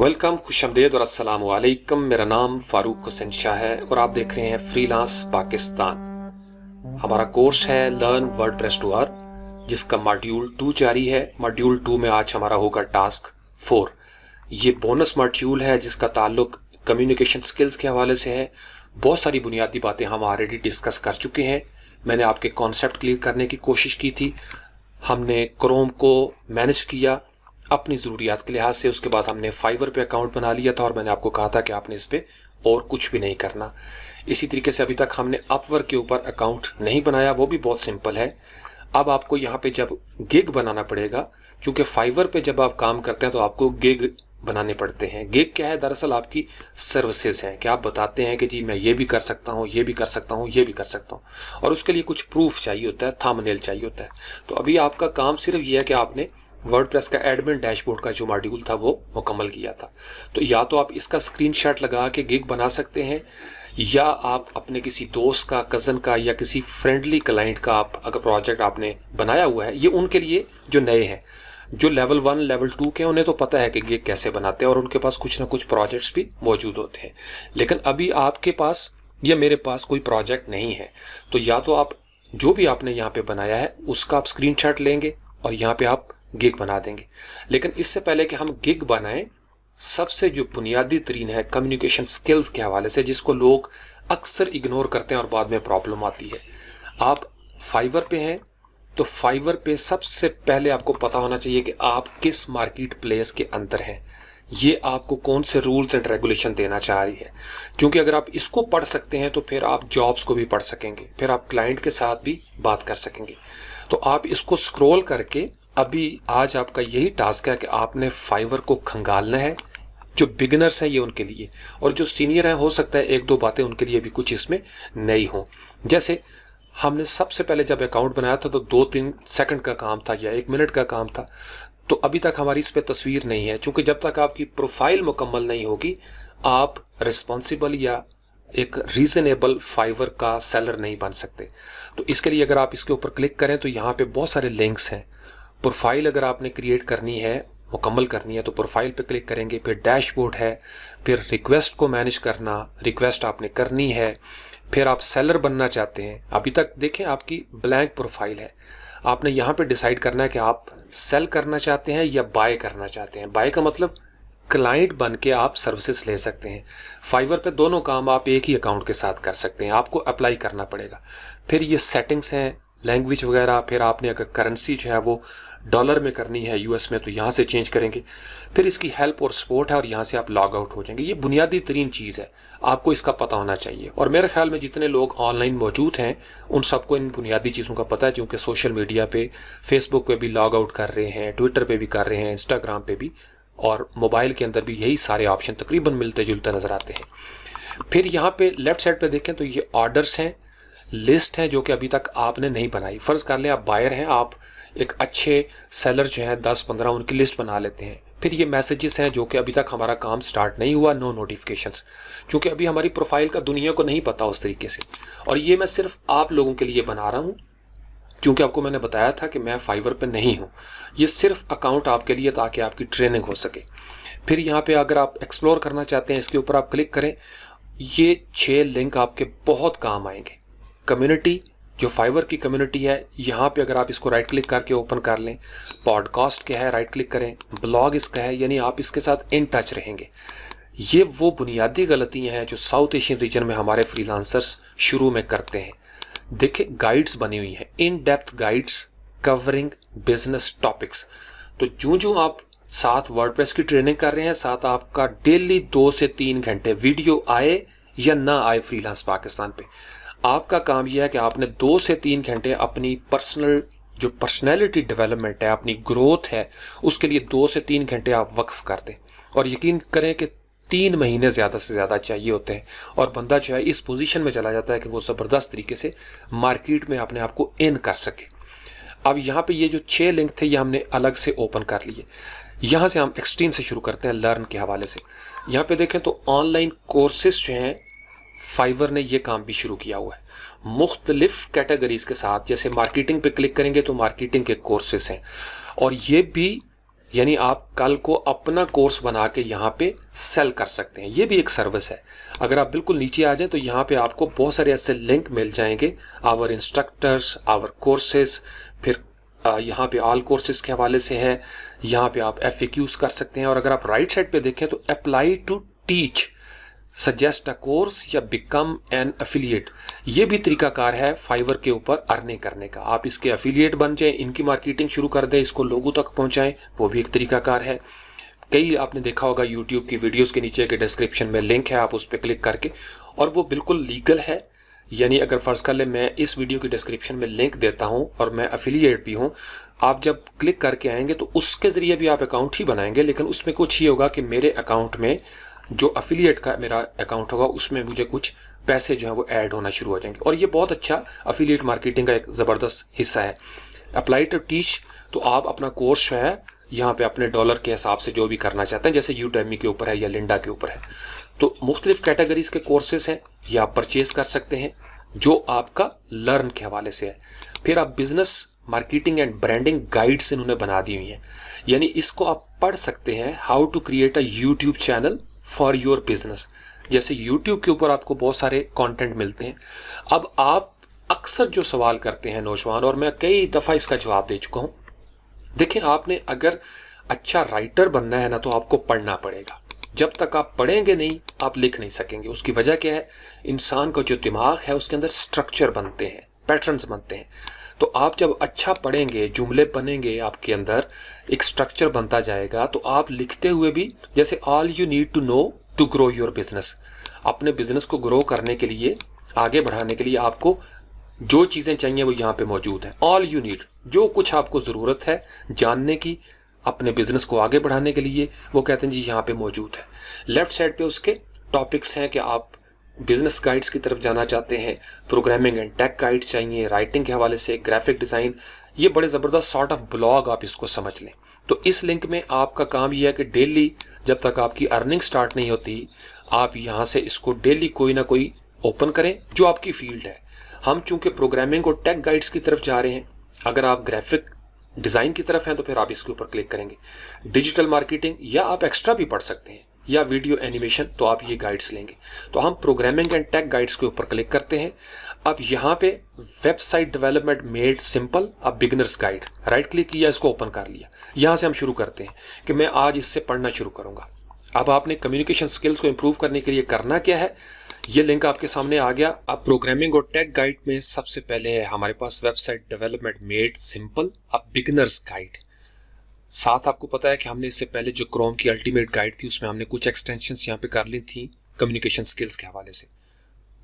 Welcome, खुशआमदीद और अस्सलाम वालेकुम। मेरा नाम फारूक हुसैन शाह है और आप देख रहे हैं फ्रीलांस पाकिस्तान। हमारा कोर्स है लर्न वर्डप्रेस टू अर्न, जिसका मॉड्यूल 2 जारी है। मॉड्यूल 2 में आज हमारा होगा टास्क 4। ये बोनस मॉड्यूल है जिसका ताल्लुक कम्युनिकेशन स्किल्स के हवाले से है। बहुत सारी बुनियादी बातें हम ऑलरेडी डिस्कस कर चुके हैं। मैंने आपके कॉन्सेप्ट क्लियर करने की कोशिश की थी। हमने क्रोम को मैनेज किया अपनी ज़रूरियात के लिहाज से। उसके बाद हमने फाइवर पे अकाउंट बना लिया था और मैंने आपको कहा था कि आपने इस पे और कुछ भी नहीं करना। इसी तरीके से अभी तक हमने अपवर्क के ऊपर अकाउंट नहीं बनाया, वो भी बहुत सिंपल है। अब आपको यहाँ पे जब गिग बनाना पड़ेगा, क्योंकि फाइवर पे जब आप काम करते हैं तो आपको गिग बनाने पड़ते हैं। गिग क्या है? दरअसल आपकी सर्विसेज हैं कि आप बताते हैं कि जी मैं ये भी कर सकता हूँ, ये भी कर सकता हूँ, ये भी कर सकता हूँ, और उसके लिए कुछ प्रूफ चाहिए होता है, थंबनेल चाहिए होता है। तो अभी आपका काम सिर्फ ये है कि आपने वर्डप्रेस का एडमिन डैशबोर्ड का जो मॉड्यूल था वो मुकम्मल किया था। तो या तो आप इसका स्क्रीनशॉट लगा के गिग बना सकते हैं, या आप अपने किसी दोस्त का, कज़न का, या किसी फ्रेंडली क्लाइंट का आप अगर प्रोजेक्ट आपने बनाया हुआ है, ये उनके लिए जो नए हैं, जो लेवल 1 लेवल 2 के, उन्हें तो पता है कि गिग कैसे बनाते हैं और उनके पास कुछ ना कुछ प्रोजेक्ट्स भी मौजूद होते हैं। लेकिन अभी आपके पास या मेरे पास कोई प्रोजेक्ट नहीं है, तो या तो आप जो भी आपने यहाँ पे बनाया है उसका आप स्क्रीनशॉट लेंगे और यहाँ पे आप गिग बना देंगे। लेकिन इससे पहले कि हम गिग बनाएं, सबसे जो बुनियादी तरीन है कम्युनिकेशन स्किल्स के हवाले से, जिसको लोग अक्सर इग्नोर करते हैं और बाद में प्रॉब्लम आती है। आप फाइवर पे हैं तो फाइवर पे सबसे पहले आपको पता होना चाहिए कि आप किस मार्केट प्लेस के अंदर हैं, ये आपको कौन से रूल्स एंड रेगुलेशन देना चाह रही है। क्योंकि अगर आप इसको पढ़ सकते हैं तो फिर आप जॉब्स को भी पढ़ सकेंगे, फिर आप क्लाइंट के साथ भी बात कर सकेंगे। तो आप इसको स्क्रॉल करके, अभी आज आपका यही टास्क है कि आपने फाइवर को खंगालना है। जो बिगिनर्स हैं ये उनके लिए, और जो सीनियर हैं हो सकता है एक दो बातें उनके लिए भी कुछ इसमें नई हों। जैसे हमने सबसे पहले जब अकाउंट बनाया था तो 2-3 सेकंड का काम था या 1 मिनट का काम था। तो अभी तक हमारी इस पर तस्वीर नहीं है, क्योंकि जब तक आपकी प्रोफाइल मुकम्मल नहीं होगी आप रिस्पॉन्सिबल या एक रीजनेबल फाइवर का सेलर नहीं बन सकते। तो इसके लिए अगर आप इसके ऊपर क्लिक करें तो यहाँ पे बहुत सारे लिंक्स हैं। प्रोफाइल अगर आपने क्रिएट करनी है, मुकम्मल करनी है, तो प्रोफाइल पे क्लिक करेंगे, फिर डैशबोर्ड है, फिर रिक्वेस्ट को मैनेज करना, रिक्वेस्ट आपने करनी है, फिर आप सेलर बनना चाहते हैं। अभी तक देखें आपकी ब्लैंक प्रोफाइल है, आपने यहाँ पे डिसाइड करना है कि आप सेल करना चाहते हैं या बाय करना चाहते हैं। बाय का मतलब क्लाइंट बन के आप सर्विसेज ले सकते हैं। फाइवर पे दोनों काम आप एक ही अकाउंट के साथ कर सकते हैं, आपको अप्लाई करना पड़ेगा। फिर ये सेटिंग्स हैं, लैंग्वेज वगैरह, फिर आपने अगर करेंसी जो है वो डॉलर में करनी है यूएस में तो यहाँ से चेंज करेंगे। फिर इसकी हेल्प और सपोर्ट है और यहाँ से आप लॉग आउट हो जाएंगे। ये बुनियादी तरीन चीज़ है, आपको इसका पता होना चाहिए। और मेरे ख्याल में जितने लोग ऑनलाइन मौजूद हैं उन सबको इन बुनियादी चीज़ों का पता है, क्योंकि सोशल मीडिया पे, फेसबुक पे भी लॉग आउट कर रहे हैं, ट्विटर पे भी कर रहे हैं, इंस्टाग्राम पे भी, और मोबाइल के अंदर भी यही सारे ऑप्शन तकरीबन मिलते जुलते नज़र आते हैं। फिर यहाँ पे लेफ्ट साइड पे देखें तो ये ऑर्डर्स हैं, लिस्ट है जो कि अभी तक आपने नहीं बनाई। फ़र्ज़ कर लें आप बायर हैं, आप एक अच्छे सेलर जो है 10-15 उनकी लिस्ट बना लेते हैं। फिर ये मैसेजेस हैं जो कि अभी तक हमारा काम स्टार्ट नहीं हुआ, नो नोटिफिकेशंस, क्योंकि अभी हमारी प्रोफाइल का दुनिया को नहीं पता उस तरीके से। और ये मैं सिर्फ आप लोगों के लिए बना रहा हूँ, क्योंकि आपको मैंने बताया था कि मैं फाइवर पे नहीं हूँ। ये सिर्फ अकाउंट आपके लिए ताकि आपकी ट्रेनिंग हो सके। फिर यहाँ पे अगर आप एक्सप्लोर करना चाहते हैं, इसके ऊपर आप क्लिक करें, ये 6 लिंक आपके बहुत काम आएंगे। कम्युनिटी, जो फाइवर की कम्युनिटी है, यहाँ पे अगर आप इसको राइट क्लिक करके ओपन कर लें, पॉडकास्ट क्या है, राइट क्लिक करें, ब्लॉग इसका है, यानी आप इसके साथ इन टच रहेंगे। ये वो बुनियादी गलतियाँ हैं जो साउथ एशियन रीजन में हमारे फ्रीलांसर्स शुरू में करते हैं। देखिए गाइड्स बनी हुई हैं, in depth guides covering business topics. तो जो आप साथ वर्डप्रेस की ट्रेनिंग कर रहे हैं, साथ आपका डेली 2 से 3 घंटे वीडियो आए या ना आए फ्रीलांस पाकिस्तान पे, आपका काम यह है कि आपने 2 से 3 घंटे अपनी पर्सनल जो पर्सनैलिटी डेवलपमेंट है, अपनी ग्रोथ है, उसके लिए 2 से 3 घंटे आप वक्फ कर दें। और यकीन करें कि 3 महीने ज़्यादा से ज़्यादा चाहिए होते हैं और बंदा जो है इस पोजीशन में चला जाता है कि वो ज़बरदस्त तरीके से मार्केट में अपने आप को इन कर सके। अब यहाँ पे ये जो 6 लिंक थे ये हमने अलग से ओपन कर लिए। यहाँ से हम एक्सट्रीम से शुरू करते हैं, लर्न के हवाले से। यहाँ पे देखें तो ऑनलाइन कोर्सेज जो हैं फाइवर ने ये काम भी शुरू किया हुआ है मुख्तलिफ कैटेगरीज के साथ। जैसे मार्केटिंग पे क्लिक करेंगे तो मार्केटिंग के कोर्सेज हैं, और ये भी यानी आप कल को अपना कोर्स बना के यहाँ पे सेल कर सकते हैं। ये भी एक सर्विस है। अगर आप बिल्कुल नीचे आ जाएं तो यहाँ पे आपको बहुत सारे ऐसे लिंक मिल जाएंगे, आवर इंस्ट्रक्टर्स, आवर कोर्सेज, फिर यहाँ पे ऑल कोर्सेज के हवाले से है। यहाँ पे आप FAQs कर सकते हैं। और अगर आप राइट साइड पे देखें तो apply to teach, suggest a course या बिकम एन एफिलिएट, ये भी तरीकाकार है फाइवर के ऊपर अर्निंग करने का। आप इसके एफिलिएट बन जाएं, इनकी मार्केटिंग शुरू कर दें, इसको लोगों तक पहुंचाएं, वो भी एक तरीकाकार है। कई आपने देखा होगा यूट्यूब की वीडियोस के नीचे के डिस्क्रिप्शन में लिंक है, आप उस पर क्लिक करके, और वो बिल्कुल लीगल है। यानी अगर फर्ज कर ले मैं इस वीडियो की डिस्क्रिप्शन में लिंक देता हूं और मैं एफिलिएट भी हूं, आप जब क्लिक करके आएंगे तो उसके जरिए भी आप अकाउंट ही बनाएंगे, लेकिन उसमें कुछ ये होगा कि मेरे अकाउंट में जो एफिलिएट का मेरा अकाउंट होगा उसमें मुझे कुछ पैसे जो है वो ऐड होना शुरू हो जाएंगे। और ये बहुत अच्छा एफिलिएट मार्केटिंग का एक ज़बरदस्त हिस्सा है। अप्लाई टू टीच, तो आप अपना कोर्स जो है यहाँ पे अपने डॉलर के हिसाब से जो भी करना चाहते हैं, जैसे यूडेमी के ऊपर है या लिंडा के ऊपर है, तो मुख्तलिफ कैटेगरीज के कोर्सेज हैं, ये आप परचेज कर सकते हैं जो आपका लर्न के हवाले से है। फिर आप business marketing and branding guides इन्होंने बना दी हुई हैं, यानी इसको आप पढ़ सकते हैं, how to create a YouTube channel for your business. जैसे यूट्यूब के ऊपर आपको बहुत सारे कंटेंट मिलते हैं। अब आप अक्सर जो सवाल करते हैं नौजवान, और मैं कई दफ़ा इसका जवाब दे चुका हूं, देखें आपने अगर अच्छा राइटर बनना है ना तो आपको पढ़ना पड़ेगा। जब तक आप पढ़ेंगे नहीं आप लिख नहीं सकेंगे। उसकी वजह क्या है, इंसान का जो दिमाग है उसके अंदर स्ट्रक्चर बनते हैं, पैटर्न्स बनते हैं। तो आप जब अच्छा पढ़ेंगे, जुमले बनेंगे, आपके अंदर एक स्ट्रक्चर बनता जाएगा, तो आप लिखते हुए भी, जैसे all you need to know to grow your business, अपने बिजनेस को ग्रो करने के लिए, आगे बढ़ाने के लिए आपको जो चीज़ें चाहिए वो यहाँ पे मौजूद है। ऑल यू नीड, जो कुछ आपको ज़रूरत है जानने की अपने बिजनेस को आगे बढ़ाने के लिए, वो कहते हैं जी यहाँ पे मौजूद है। लेफ्ट साइड पे उसके टॉपिक्स हैं कि आप बिजनेस गाइड्स की तरफ जाना चाहते हैं, प्रोग्रामिंग एंड टेक गाइड्स चाहिए, राइटिंग के हवाले से, ग्राफिक डिज़ाइन, ये बड़े ज़बरदस्त सॉर्ट ऑफ ब्लॉग आप इसको समझ लें। तो इस लिंक में आपका काम यह है कि डेली जब तक आपकी अर्निंग स्टार्ट नहीं होती, आप यहाँ से इसको डेली कोई ना कोई ओपन करें जो आपकी फील्ड है। हम चूंकि प्रोग्रामिंग और टेक गाइड्स की तरफ जा रहे हैं, अगर आप ग्राफिक डिज़ाइन की तरफ हैं तो फिर आप इसके ऊपर क्लिक करेंगे। डिजिटल मार्केटिंग या आप एक्स्ट्रा भी पढ़ सकते हैं, या वीडियो एनिमेशन, तो आप ये गाइड्स लेंगे। तो हम प्रोग्रामिंग एंड टेक गाइड्स के ऊपर क्लिक करते हैं। अब यहाँ पे वेबसाइट डेवलपमेंट मेड सिंपल, अब बिगिनर्स गाइड, राइट क्लिक किया, इसको ओपन कर लिया। यहाँ से हम शुरू करते हैं कि मैं आज इससे पढ़ना शुरू करूँगा। अब आपने कम्युनिकेशन स्किल्स को इम्प्रूव करने के लिए करना क्या है, ये लिंक आपके सामने आ गया। अब प्रोग्रामिंग और टेक गाइड में सबसे पहले है हमारे पास वेबसाइट डेवलपमेंट मेड सिंपल, अब बिगिनर्स गाइड। साथ आपको पता है कि हमने इससे पहले जो क्रोम की अल्टीमेट गाइड थी उसमें हमने कुछ एक्सटेंशंस यहाँ पे कर ली थी कम्युनिकेशन स्किल्स के हवाले से।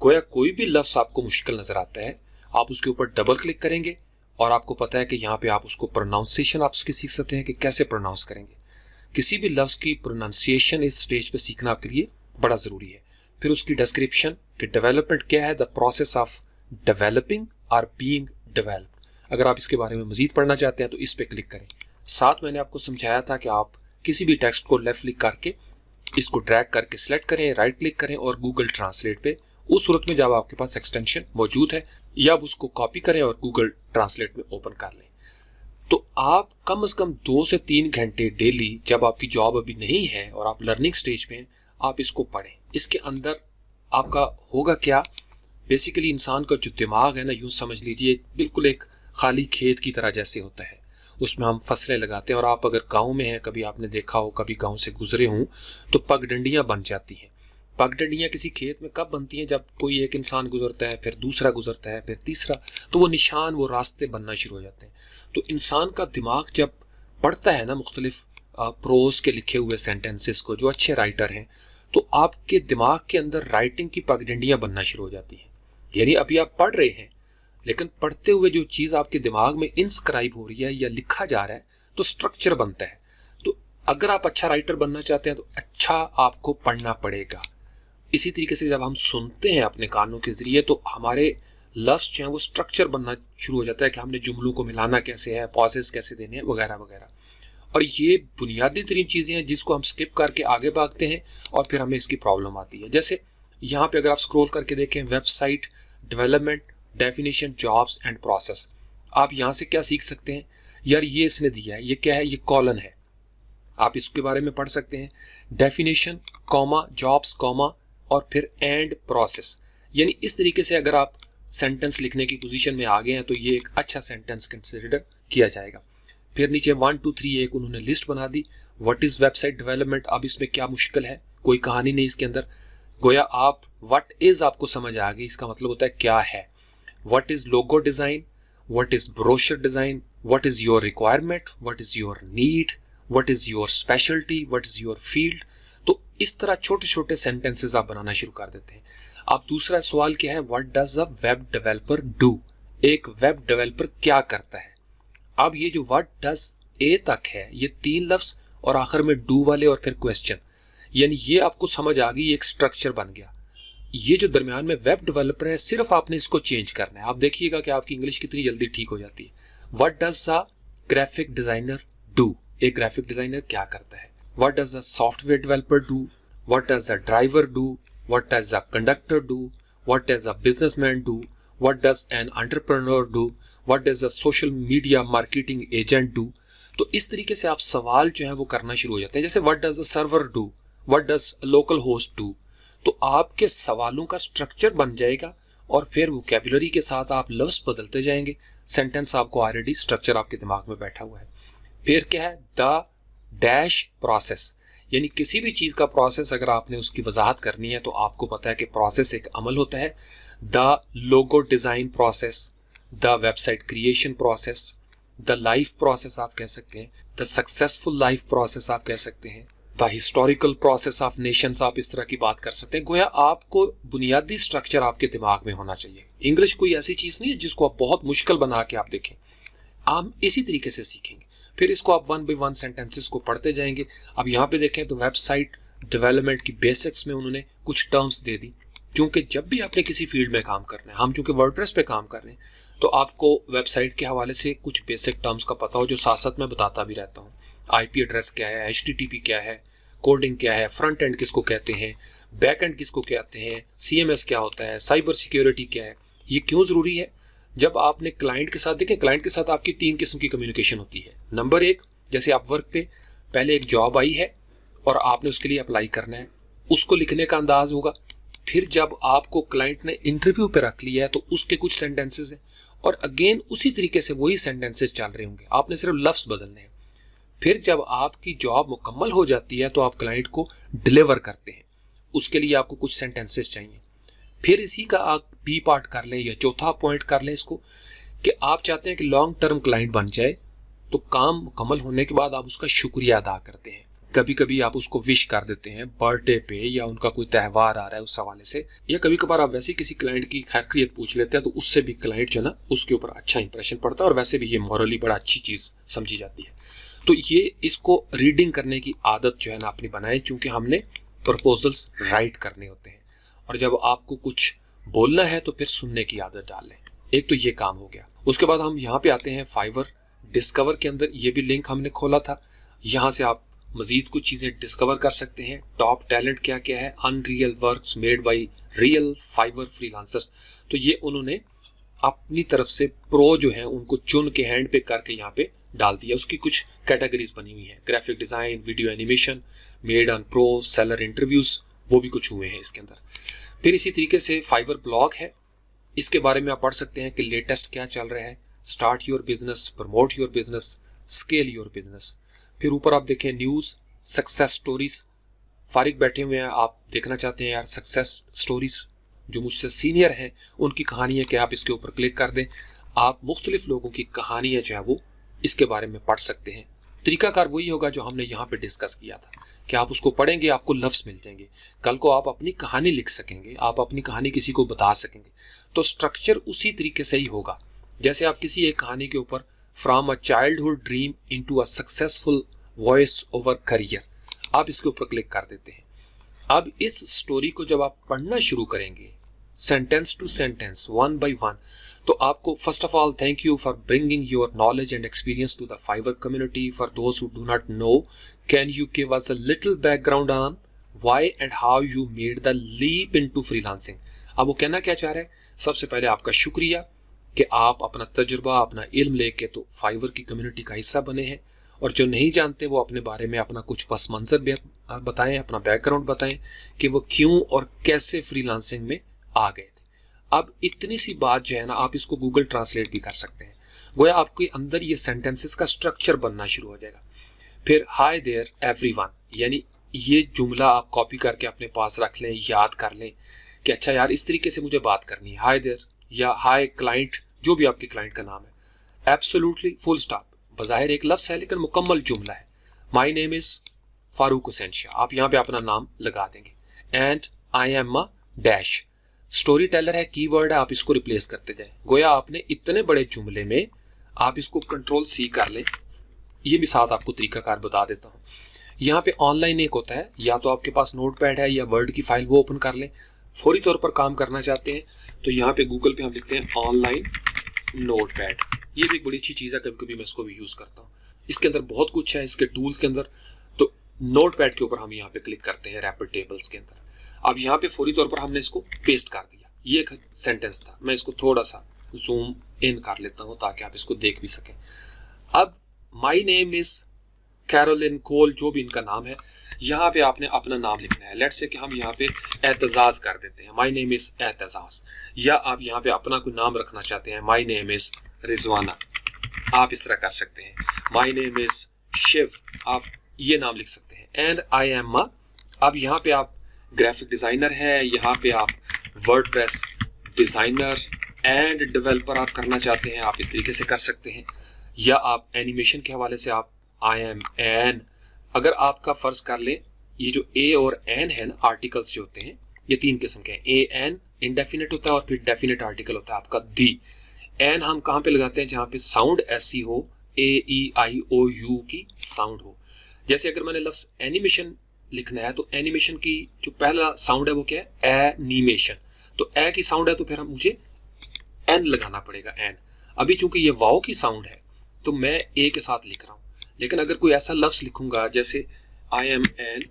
गोया कोई भी लफ्ज़ आपको मुश्किल नज़र आता है, आप उसके ऊपर डबल क्लिक करेंगे और आपको पता है कि यहाँ पे आप उसको प्रोनाउंसिएशन आप उसकी सीख सकते हैं कि कैसे प्रोनाउंस करेंगे। किसी भी लफ्ज़ की प्रोनाउंसिएशन इस स्टेज पे सीखना आपके लिए बड़ा ज़रूरी है। फिर उसकी डिस्क्रिप्शन कि डेवलपमेंट क्या है, द प्रोसेस ऑफ डेवलपिंग और बीइंग डेवलप्ड। अगर आप इसके बारे में मजीद पढ़ना चाहते हैं तो इस पर क्लिक करें। साथ मैंने आपको समझाया था कि आप किसी भी टेक्स्ट को लेफ्ट क्लिक करके इसको ड्रैग करके सिलेक्ट करें, राइट क्लिक करें और गूगल ट्रांसलेट पे, उस सूरत में जब आपके पास एक्सटेंशन मौजूद है, या आप उसको कॉपी करें और गूगल ट्रांसलेट में ओपन कर लें। तो आप कम से कम 2 से 3 घंटे डेली, जब आपकी जॉब अभी नहीं है और आप लर्निंग स्टेज में हैं, आप इसको पढ़ें। इसके अंदर आपका होगा क्या, बेसिकली इंसान का जो दिमाग है ना, यूँ समझ लीजिए बिल्कुल एक खाली खेत की तरह जैसे होता है, उसमें हम फसलें लगाते हैं। और आप अगर गांव में हैं, कभी आपने देखा हो, कभी गांव से गुजरे हों, तो पगडंडियां बन जाती हैं। पगडंडियां किसी खेत में कब बनती हैं, जब कोई एक इंसान गुजरता है, फिर दूसरा गुजरता है, फिर तीसरा, तो वो निशान, वो रास्ते बनना शुरू हो जाते हैं। तो इंसान का दिमाग जब पढ़ता है ना मुख्तलिफ प्रोज के लिखे हुए सेंटेंसेस को, जो अच्छे राइटर हैं, तो आपके दिमाग के अंदर राइटिंग की पगडंडियां बनना शुरू हो जाती हैं। यानी अभी आप पढ़ रहे हैं, लेकिन पढ़ते हुए जो चीज़ आपके दिमाग में इंस्क्राइब हो रही है या लिखा जा रहा है, तो स्ट्रक्चर बनता है। तो अगर आप अच्छा राइटर बनना चाहते हैं तो अच्छा आपको पढ़ना पड़ेगा। इसी तरीके से जब हम सुनते हैं अपने कानों के जरिए, तो हमारे लफ्ज़ जो हैं वो स्ट्रक्चर बनना शुरू हो जाता है कि हमने जुमलों को मिलाना कैसे है, पॉजेस कैसे देने हैं, वगैरह वगैरह। और ये बुनियादी तरीन चीज़ें हैं जिसको हम स्किप करके आगे भागते हैं और फिर हमें इसकी प्रॉब्लम आती है। जैसे यहाँ पे अगर आप स्क्रॉल करके देखें, website development definition jobs and process, आप यहाँ से क्या सीख सकते हैं। यार ये इसने दिया है, ये क्या है, ये कॉलन है। आप इसके बारे में पढ़ सकते हैं। डेफिनेशन, कॉमा, जॉब्स, कॉमा और फिर एंड प्रोसेस। यानी इस तरीके से अगर आप सेंटेंस लिखने की पोजीशन में आ गए हैं तो ये एक अच्छा सेंटेंस कंसिडर किया जाएगा। फिर नीचे 1 2 3 एक उन्होंने लिस्ट बना दी। What is website development. अब इसमें क्या मुश्किल है, कोई कहानी नहीं इसके अंदर। गोया आप व्हाट इज आपको समझ आ गई, इसका मतलब होता है क्या है। What is logo design, what is brochure design, what is your requirement, what is your need, what is your speciality, what is your field. तो इस तरह छोटे छोटे सेंटेंसेस आप बनाना शुरू कर देते हैं। अब दूसरा सवाल क्या है, what does a web developer do. एक वेब डेवलपर क्या करता है। अब ये जो व्हाट डज ए तक है, ये 3 लफ्ज और आखिर में डू वाले और फिर क्वेश्चन, यानी ये आपको समझ आ गई, एक स्ट्रक्चर बन गया। ये जो दरमियान में वेब डेवलपर है, सिर्फ आपने इसको चेंज करना है। आप देखिएगा कि आपकी इंग्लिश कितनी जल्दी ठीक हो जाती है। What does a graphic designer do. एक ग्राफिक डिजाइनर क्या करता है। What does a software developer do, what does a driver do, what does a conductor do, what does a businessman do, what does an entrepreneur do, what does a social media marketing agent do। तो इस तरीके से आप सवाल जो है वो करना शुरू हो जाते हैं। जैसे what does a server do, what does a local host do। तो आपके सवालों का स्ट्रक्चर बन जाएगा और फिर वोकैबुलरी के साथ आप लफ्ज बदलते जाएंगे। सेंटेंस आपको ऑलरेडी स्ट्रक्चर आपके दिमाग में बैठा हुआ है। फिर क्या है, द डैश प्रोसेस, यानी किसी भी चीज का प्रोसेस अगर आपने उसकी वजाहत करनी है तो आपको पता है कि प्रोसेस एक अमल होता है। The logo design process, the website creation process, the life process आप कह सकते हैं, द सक्सेसफुल लाइफ प्रोसेस आप कह सकते हैं, the historical process of Nations आप इस तरह की बात कर सकते हैं। गोया आपको बुनियादी स्ट्रक्चर आपके दिमाग में होना चाहिए। इंग्लिश कोई ऐसी चीज नहीं है जिसको आप बहुत मुश्किल बना के आप देखें, आप इसी तरीके से सीखेंगे। फिर इसको आप 1 by 1 सेंटेंसेस को पढ़ते जाएंगे। अब यहाँ पे देखें तो वेबसाइट डेवलपमेंट की बेसिक्स में उन्होंने कुछ टर्म्स दे दी। क्योंकि जब भी आपने किसी फील्ड में काम करना है, हम चूंकि वर्डप्रेस पे काम कर रहे हैं, तो आपको वेबसाइट के हवाले से कुछ बेसिक टर्म्स का पता हो, जो साथ साथ मैं बताता भी रहता हूँ। IP एड्रेस क्या है, HTTP क्या है, कोडिंग क्या है, फ्रंट एंड किसको कहते हैं, बैक एंड किसको कहते हैं, CMS क्या होता है, साइबर सिक्योरिटी क्या है। ये क्यों जरूरी है। जब आपने क्लाइंट के साथ, देखें क्लाइंट के साथ आपकी 3 किस्म की कम्युनिकेशन होती है। नंबर 1, जैसे आप वर्क पे पहले एक जॉब आई है और आपने उसके लिए अप्लाई करना है, उसको लिखने का अंदाज होगा। फिर जब आपको क्लाइंट ने इंटरव्यू पे रख लिया है तो उसके कुछ सेंटेंसेस हैं और अगेन उसी तरीके से वही सेंटेंसेस चल रहे होंगे, आपने सिर्फ लफ्ज बदलने हैं। फिर जब आपकी जॉब मुकम्मल हो जाती है तो आप क्लाइंट को डिलीवर करते हैं, उसके लिए आपको कुछ सेंटेंसेस चाहिए। फिर इसी का आप बी पार्ट कर लें या चौथा पॉइंट कर लें इसको, कि आप चाहते हैं कि लॉन्ग टर्म क्लाइंट बन जाए, तो काम मुकम्मल होने के बाद आप उसका शुक्रिया अदा करते हैं। कभी कभी आप उसको विश कर देते हैं बर्थडे पे, या उनका कोई त्यौहार आ रहा है उस हवाले से, या कभी कभार आप वैसे किसी क्लाइंट की खैरियत पूछ लेते हैं, तो उससे भी क्लाइंट जो ना उसके ऊपर अच्छा इंप्रेशन पड़ता है और वैसे भी ये मॉरली बड़ा अच्छी चीज समझी जाती है। तो ये इसको रीडिंग करने की आदत जो है ना अपनी बनाए, चूंकि हमने प्रपोजल्स राइट करने होते हैं और जब आपको कुछ बोलना है तो फिर सुनने की आदत डाल लें। एक तो ये काम हो गया। उसके बाद हम यहाँ पे आते हैं फाइवर डिस्कवर के अंदर, ये भी लिंक हमने खोला था। यहाँ से आप मजीद कुछ चीजें डिस्कवर कर सकते हैं। टॉप टैलेंट क्या क्या है, unreal works made by real Fiverr freelancers. तो ये उन्होंने अपनी तरफ से प्रो जो है उनको चुन के हैंड पे करके यहाँ पे डाल दिया। उसकी कुछ कैटेगरीज बनी हुई है, graphic design, video animation, made on pro, seller interviews, वो भी कुछ हुए हैं इसके अंदर। फिर इसी तरीके से फाइवर ब्लॉग है, इसके बारे में आप पढ़ सकते हैं कि लेटेस्ट क्या चल रहा है, start your business, promote your business, scale your business. फिर ऊपर आप देखें न्यूज, सक्सेस स्टोरीज। फारिग बैठे हुए हैं, आप देखना चाहते हैं यार सक्सेस स्टोरीज, जो मुझसे सीनियर हैं उनकी कहानियां, कि आप इसके ऊपर क्लिक कर दें, आप मुख्तलिफ लोगों की कहानियां जो है वो इसके बारे में पढ़ सकते हैं। तरीकाकार वही होगा जो हमने यहाँ पे डिस्कस किया था, कि आप उसको पढ़ेंगे, आपको लफ्ज मिल जाएंगे, कल को आप अपनी कहानी लिख सकेंगे, आप अपनी कहानी किसी को बता सकेंगे। तो स्ट्रक्चर उसी तरीके से ही होगा, जैसे आप किसी एक कहानी के ऊपर from a childhood dream into a successful voice over career, आप इसके ऊपर क्लिक कर देते हैं। अब इस स्टोरी को जब आप पढ़ना शुरू करेंगे, सेंटेंस टू सेंटेंस, 1 by 1, तो आपको first of all thank you for bringing your knowledge and experience to the Fiverr community. For those who do not know, can you give us a little background on why and how you made the leap into freelancing. अब वो कहना क्या चाह रहा है, सबसे पहले आपका शुक्रिया कि आप अपना तजुर्बा, अपना इल्म लेके तो फाइवर की कम्युनिटी का हिस्सा बने हैं, और जो नहीं जानते वो अपने बारे में अपना कुछ पस मंजर बताएं, अपना बैकग्राउंड बताएं कि वो क्यों और कैसे फ्रीलांसिंग में आ गए थे। अब इतनी सी बात जो है ना, आप इसको गूगल ट्रांसलेट भी कर सकते हैं। गोया आपके अंदर ये सेंटेंसेस का स्ट्रक्चर बनना शुरू हो जाएगा। फिर हाय देयर एवरीवन, यानी ये जुमला आप कॉपी करके अपने पास रख लें, याद कर लें कि अच्छा यार इस तरीके से मुझे बात करनी है, हाय देयर या हाय क्लाइंट, जो भी आपके क्लाइंट का नाम है। एब्सोल्युटली फुल स्टॉप, बज़ाहिर एक लफ्ज़ है लेकिन मुकम्मल जुमला है। माई नेम इज़ फारूक हुसैन शाह, आप यहाँ पे अपना नाम लगा देंगे। And I am a dash, story teller है, कीवर्ड है, आप इसको रिप्लेस करते जाएं। गोया आपने इतने बड़े जुमले में आप इसको कंट्रोल सी कर लें। ये भी साथ आपको तरीकाकार बता देता हूँ। यहाँ पे ऑनलाइन एक होता है, या तो आपके पास नोटपैड है या वर्ड की फाइल, वो ओपन कर लें। फौरी तौर पर काम करना चाहते हैं तो यहाँ पे गूगल पे हम लिखते हैं ऑनलाइन नोटपैड। ये भी एक बड़ी अच्छी चीज़ है, कभी कभी मैं इसको भी यूज़ करता हूँ। इसके अंदर बहुत कुछ है, इसके टूल्स के अंदर। तो नोटपैड के ऊपर हम यहाँ पे क्लिक करते हैं रैपिड टेबल्स के अंदर। अब यहाँ पे फौरी तौर पर हमने इसको पेस्ट कर दिया। ये एक सेंटेंस था, मैं इसको थोड़ा सा जूम इन कर लेता हूँ ताकि आप इसको देख भी सकें। अब माई नेम इज कैरोलिन कोल, जो भी इनका नाम है, यहाँ पे आपने अपना नाम लिखना है। लेट्स से कि हम यहाँ पे एतजाज कर देते हैं, माई नेम इज एतजाज। या आप यहाँ पे अपना कोई नाम रखना चाहते हैं, माई नेम इज रिजवाना, आप इस तरह कर सकते हैं। माई नेम इज शिव, आप ये नाम लिख सकते हैं। एंड आई एम अ, अब यहाँ पे आप ग्राफिक डिज़ाइनर है, यहाँ पे आप वर्डप्रेस डिज़ाइनर एंड डेवलपर आप करना चाहते हैं, आप इस तरीके से कर सकते हैं। या आप एनिमेशन के हवाले से आप आई एम एन, अगर आपका फ़र्ज कर लें ये जो ए और एन है ना, आर्टिकल्स जो होते हैं ये तीन किस्म के हैं। ए एन इनडेफिनेट होता है और फिर डेफिनेट आर्टिकल होता है आपका दी। एन हम कहाँ पे लगाते हैं, जहाँ पे साउंड ऐसी हो, ए ई आई ओ यू की साउंड हो। जैसे अगर मैंने लफ्ज़ एनिमेशन लिखना है तो एनिमेशन की जो पहला साउंड है वो क्या है, एनीमेशन। तो ए की साउंड है तो फिर हम मुझे एन लगाना पड़ेगा, एन। अभी चूंकि ये वाओ की साउंड है तो मैं ए के साथ लिख रहा हूँ। लेकिन अगर कोई ऐसा लफ्ज़ लिखूंगा जैसे आई एम एन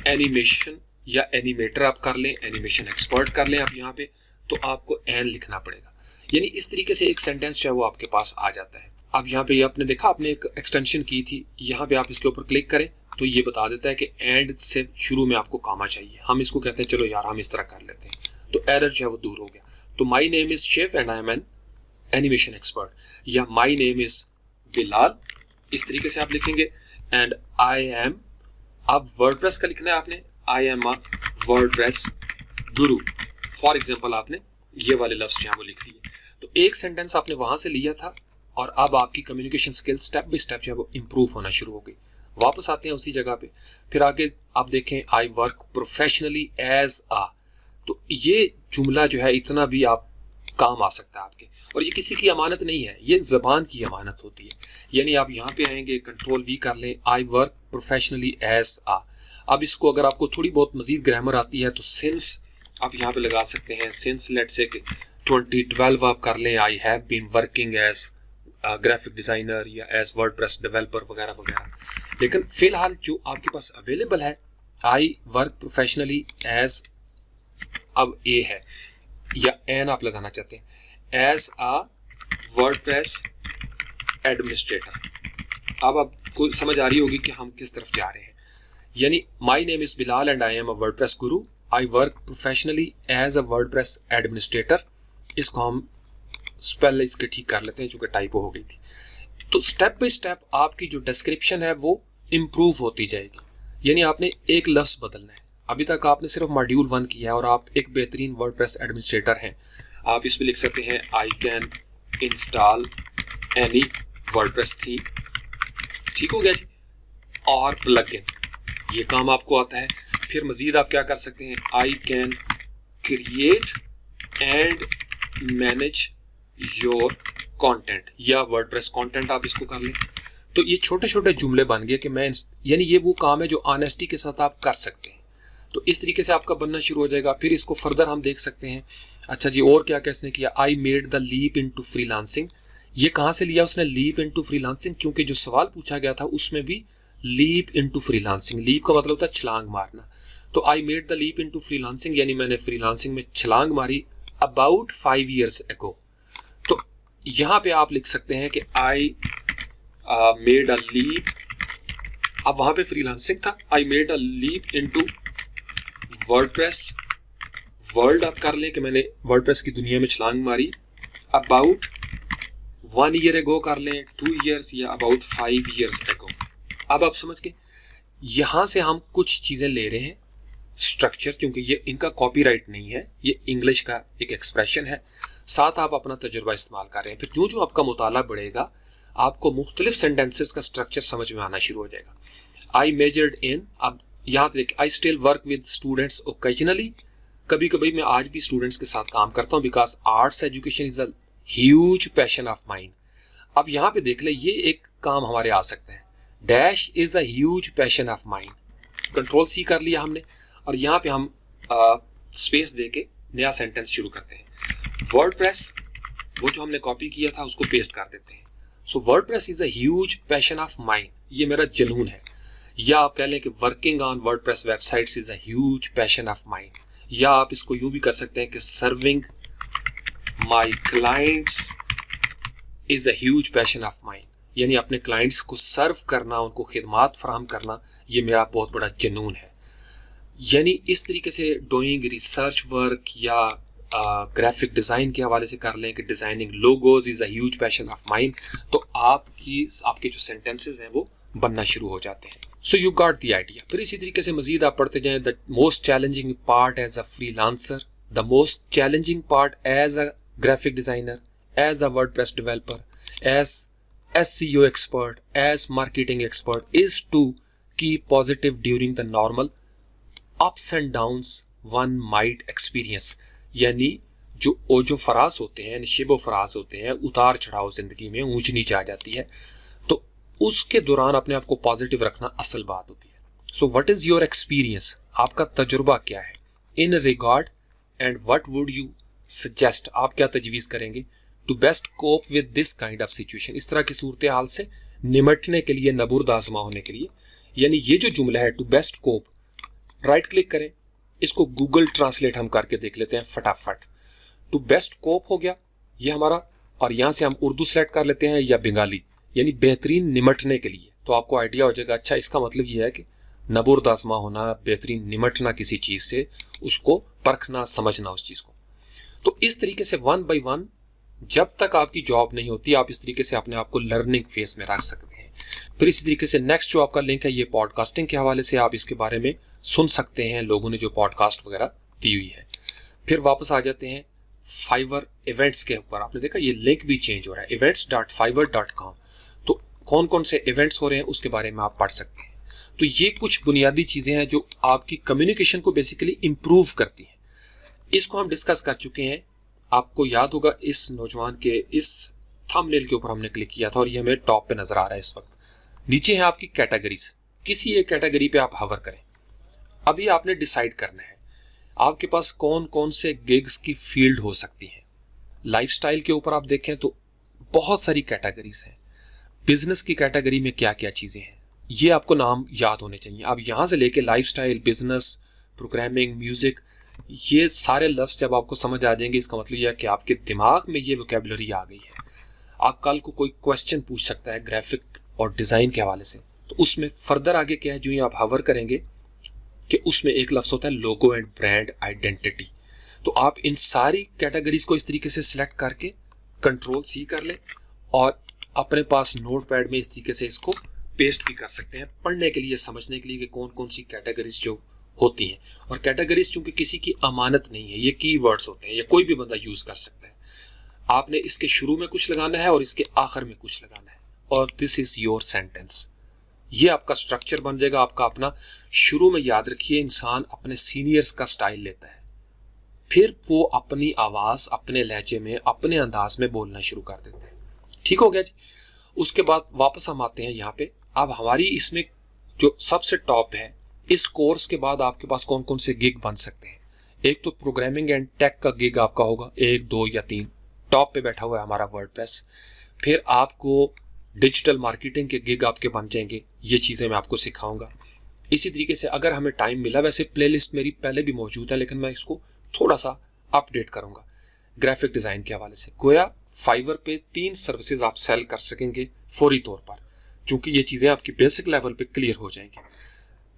एनिमेशन या एनिमेटर आप कर लें, एनिमेशन एक्सपर्ट कर लें आप यहाँ पे, तो आपको एन लिखना पड़ेगा। यानी इस तरीके से एक सेंटेंस जो है वो आपके पास आ जाता है। अब यहाँ पे आपने देखा, आपने एक एक्सटेंशन की थी, यहाँ पे आप इसके ऊपर क्लिक करें तो ये बता देता है कि एंड से शुरू में आपको कामा चाहिए। हम इसको कहते हैं चलो यार हम इस तरह कर लेते हैं, तो एरर जो है वो दूर हो गया। तो my name is chef and I M N animation expert, या माई नेम इज बिलाल, इस तरीके से आप लिखेंगे। एंड आई एम, अब वर्डप्रेस का लिखना है आपने, आई am a WordPress Guru for example, आपने ये वाले लफ्ज जो है वो लिख लिए। तो एक सेंटेंस आपने वहां से लिया था और अब आपकी communication skill step by step जो है वो इम्प्रूव होना शुरू हो गई। वापस आते हैं उसी जगह पे, फिर आगे आप देखें आई वर्क प्रोफेशनली एज आ। तो ये जुमला जो है इतना भी आप काम आ सकता है आपके, और ये किसी की अमानत नहीं है, ये ज़बान की अमानत होती है। यानी आप यहाँ पे आएंगे, कंट्रोल वी कर लें, आई वर्क प्रोफेशनली एज आ। अब इसको अगर आपको थोड़ी बहुत मजीद ग्रामर आती है तो सिंस आप यहाँ पे लगा सकते हैं। सिंस लेट्स से 2012 आप कर लें, I have been working as graphic designer या एज वर्डप्रेस डेवलपर वगैरह वगैरह। लेकिन फ़िलहाल जो आपके पास अवेलेबल है, आई वर्क प्रोफेशनली एज, अब ए है या एन आप लगाना चाहते हैं, एज अ वर्डप्रेस एडमिनिस्ट्रेटर। अब आपको समझ आ रही होगी कि हम किस तरफ जा रहे हैं। यानी my name is Bilal and I am a WordPress guru, I work professionally as a WordPress administrator. इसको हम स्पेल इसके ठीक कर लेते हैं चूंकि टाइपो हो गई थी। तो स्टेप बाय स्टेप आपकी जो डिस्क्रिप्शन है वो इम्प्रूव होती जाएगी। यानी आपने एक लफ्ज़ बदलना है। अभी तक आपने सिर्फ मॉड्यूल 1 किया है और आप एक बेहतरीन वर्डप्रेस एडमिनिस्ट्रेटर हैं। आप इसमें लिख सकते हैं I can install any WordPress theme, ठीक हो गया जी, और प्लगइन, ये काम आपको आता है। फिर मजीद आप क्या कर सकते हैं, I can create and manage your content, या वर्डप्रेस कंटेंट आप इसको कर लें। तो ये छोटे छोटे जुमले बन गए कि मैं, यानी ये वो काम है जो ऑनेस्टी के साथ आप कर सकते हैं। तो इस तरीके से आपका बनना शुरू हो जाएगा। फिर इसको फर्दर हम देख सकते हैं। अच्छा जी, और क्या कैसे किया, I made the leap into freelancing. ये कहाँ से लिया उसने, लीप इनटू फ्रीलांसिंग, चूंकि जो सवाल पूछा गया था उसमें भी लीप इनटू फ्रीलांसिंग, लीप का मतलब होता है छलांग मारना। तो I made the leap into freelancing, यानी मैंने फ्रीलांसिंग में छलांग मारी अबाउट 5 years ago। तो यहाँ पे आप लिख सकते हैं कि आई मेड अ लीप, अब वहां पे फ्रीलांसिंग था, I made a leap into WordPress, world आप कर लें कि मैंने वर्डप्रेस की दुनिया में छलांग मारी, अबाउट 1 ईयर एगो कर लें, 2 ईयर्स या अबाउट 5 ईयर्स एगो। अब आप समझ गए, यहां से हम कुछ चीजें ले रहे हैं स्ट्रक्चर, क्योंकि ये इनका कॉपीराइट नहीं है, ये इंग्लिश का एक एक्सप्रेशन है, साथ आप अपना तजुर्बा इस्तेमाल कर रहे हैं। फिर जो जो आपका मुताला बढ़ेगा आपको मुख्तलिफ सेंटेंसेस का स्ट्रक्चर समझ में आना शुरू हो जाएगा। आई मेजर्ड इन, अब यहाँ देखिए, I still work with students occasionally, कभी कभी मैं आज भी स्टूडेंट्स के साथ काम करता हूँ, because arts education is a huge passion of mind. अब यहाँ पे देख ले, ये एक काम हमारे आ सकता है, dash is a huge passion of mind, control C कर लिया हमने, और यहाँ पे हम स्पेस दे के नया सेंटेंस शुरू करते हैं। वर्डप्रेस, वो जो हमने कॉपी किया था उसको पेस्ट कर देते हैं। So WordPress is a huge passion of mind, ये मेरा जुनून है। या आप कह लें कि working on WordPress websites is a huge passion of mind, या आप इसको यूं भी कर सकते हैं कि serving my clients is a huge passion of mind, यानी अपने क्लाइंट्स को सर्व करना, उनको खिदमात फराहम करना, ये मेरा बहुत बड़ा जुनून है। यानी इस तरीके से डूइंग रिसर्च वर्क या ग्राफिक डिज़ाइन के हवाले से कर लें कि designing logos is a huge passion of mind, तो आपके जो सेंटेंसेस हैं वो बनना शुरू हो जाते हैं। So you got the idea. फिर इसी तरीके से मजीद आप पढ़ते जाएं, the most challenging part as a freelancer, the most challenging part as a graphic designer, as a WordPress developer, as SEO expert, as marketing expert is to keep positive during the normal ups and downs one might experience। यानी जो फराज होते हैं, शिबो फराज होते हैं, उतार चढ़ाव जिंदगी में ऊंच नीच आ जाती है, तो उसके दौरान अपने आप को पॉजिटिव रखना असल बात होती है। So what is your experience, आपका तजुर्बा क्या है in regard, and what would you suggest, आप क्या तजवीज़ करेंगे to best cope with this kind of situation, इस तरह की सूरत हाल से निमटने के लिए, नबुर्द आजमा होने के लिए। यानी ये जो जुमला है to best cope, right click करें, इसको गूगल ट्रांसलेट हम करके देख लेते हैं फटाफट। टू बेस्ट कोप हो गया ये हमारा, और यहाँ से हम उर्दू सेलेक्ट कर लेते हैं या बंगाली, यानी बेहतरीन निमटने के लिए। तो आपको आइडिया हो जाएगा, अच्छा इसका मतलब ये है कि नबुर्द आजमा होना, बेहतरीन निमटना किसी चीज़ से, उसको परखना, समझना उस चीज़ को। तो इस तरीके से 1 by 1 जब तक आपकी जॉब नहीं होती, आप इस तरीके से अपने आप को लर्निंग फेज में रख सकते हैं। फिर इसी तरीके से नेक्स्ट जो आपका लिंक है, ये पॉडकास्टिंग के हवाले से आप इसके बारे में सुन सकते हैं, लोगों ने जो पॉडकास्ट वगैरह दी हुई है। फिर वापस आ जाते हैं फाइवर इवेंट्स के ऊपर। आपने देखा ये लिंक भी चेंज हो रहा है, events.fiverr.com। तो कौन कौन से इवेंट्स हो रहे हैं उसके बारे में आप पढ़ सकते हैं। तो ये कुछ बुनियादी चीज़ें हैं जो आपकी कम्युनिकेशन को बेसिकली इम्प्रूव करती हैं। इसको हम डिस्कस कर चुके हैं। आपको याद होगा इस नौजवान के इस थंबनेल के ऊपर हमने क्लिक किया था, और ये हमें टॉप पे नजर आ रहा है इस वक्त। नीचे है आपकी कैटेगरीज, किसी एक कैटेगरी पे आप हवर करें। अभी आपने डिसाइड करना है आपके पास कौन कौन से गिग्स की फील्ड हो सकती है। लाइफस्टाइल के ऊपर आप देखें तो बहुत सारी कैटेगरीज हैं। बिजनेस की कैटेगरी में क्या क्या चीजें हैं, ये आपको नाम याद होने चाहिए। अब यहां से लेके लाइफस्टाइल, बिजनेस, प्रोग्रामिंग, म्यूजिक, ये सारे लफ्ज जब आपको समझ आ जाएंगे, इसका मतलब यह है कि आपके दिमाग में ये वोकैबुलरी आ गई है। आप कल को कोई क्वेश्चन पूछ सकता है ग्राफिक और डिज़ाइन के हवाले से, तो उसमें फर्दर आगे क्या है, जो ही आप हवर करेंगे कि उसमें एक लफ्ज होता है लोगो एंड ब्रांड आइडेंटिटी। तो आप इन सारी कैटेगरीज को इस तरीके से सिलेक्ट करके कंट्रोल-C कर लें, और अपने पास नोट पैड में इस तरीके से इसको पेस्ट भी कर सकते हैं, पढ़ने के लिए, समझने के लिए कि कौन कौन सी कैटेगरीज जो होती हैं। और कैटेगरीज चूंकि किसी की अमानत नहीं है, ये कीवर्ड्स होते हैं, ये कोई भी बंदा यूज कर सकता है। आपने इसके शुरू में कुछ लगाना है और इसके आखिर में कुछ लगाना है, और दिस इज योर सेंटेंस। ये आपका स्ट्रक्चर बन जाएगा आपका अपना। शुरू में याद रखिए, इंसान अपने सीनियर्स का स्टाइल लेता है, फिर वो अपनी आवाज, अपने लहजे में, अपने अंदाज में बोलना शुरू कर देते हैं। ठीक हो गया जी। उसके बाद वापस हम आते हैं यहाँ पे। अब हमारी इसमें जो सबसे टॉप है, इस कोर्स के बाद आपके पास कौन कौन से गिग बन सकते हैं। एक तो प्रोग्रामिंग एंड टेक का गिग आपका होगा, 1, 2 या 3। टॉप पे बैठा हुआ है हमारा वर्डप्रेस। फिर आपको डिजिटल मार्केटिंग के गिग आपके बन जाएंगे, ये चीज़ें मैं आपको सिखाऊंगा। इसी तरीके से अगर हमें टाइम मिला, वैसे प्लेलिस्ट मेरी पहले भी मौजूद है, लेकिन मैं इसको थोड़ा सा अपडेट करूंगा ग्राफिक डिज़ाइन के हवाले से। गोया फाइवर पे 3 सर्विसेज आप सेल कर सकेंगे फौरी तौर पर। चूंकि ये चीज़ें आपकी बेसिक लेवल पे क्लियर हो जाएंगी।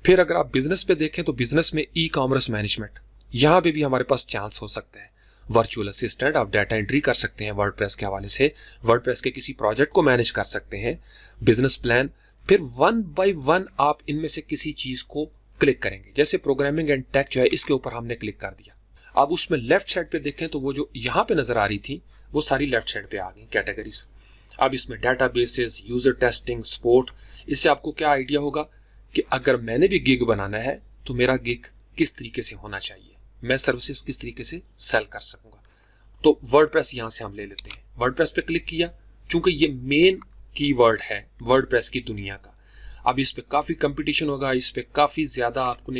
फिर अगर आप बिजनेस पे देखें तो बिजनेस में ई कॉमर्स मैनेजमेंट, यहाँ पे भी हमारे पास चांस हो सकता है। वर्चुअल असिस्टेंट, आप डाटा एंट्री कर सकते हैं वर्डप्रेस के हवाले से, वर्डप्रेस के किसी प्रोजेक्ट को मैनेज कर सकते हैं, बिजनेस प्लान। फिर वन बाय वन आप इनमें से किसी चीज़ को क्लिक करेंगे। जैसे प्रोग्रामिंग एंड टेक जो है, इसके ऊपर हमने क्लिक कर दिया। अब उसमें लेफ्ट साइड पे देखें तो वो जो यहाँ पे नजर आ रही थी वो सारी लेफ्ट साइड पे आ गई कैटेगरीज। अब इसमें डेटाबेसेस, यूजर टेस्टिंग, सपोर्ट। इससे आपको क्या आइडिया होगा कि अगर मैंने भी गिग बनाना है तो मेरा गिग किस तरीके से होना चाहिए, मैं सर्विसेज किस तरीके से सेल कर सकूंगा। तो वर्डप्रेस यहां से हम ले लेते हैं। वर्डप्रेस पे क्लिक किया, चूंकि ये मेन कीवर्ड है वर्डप्रेस की दुनिया का। अब इस पे काफी कंपटीशन होगा, इस पे काफी ज्यादा आपको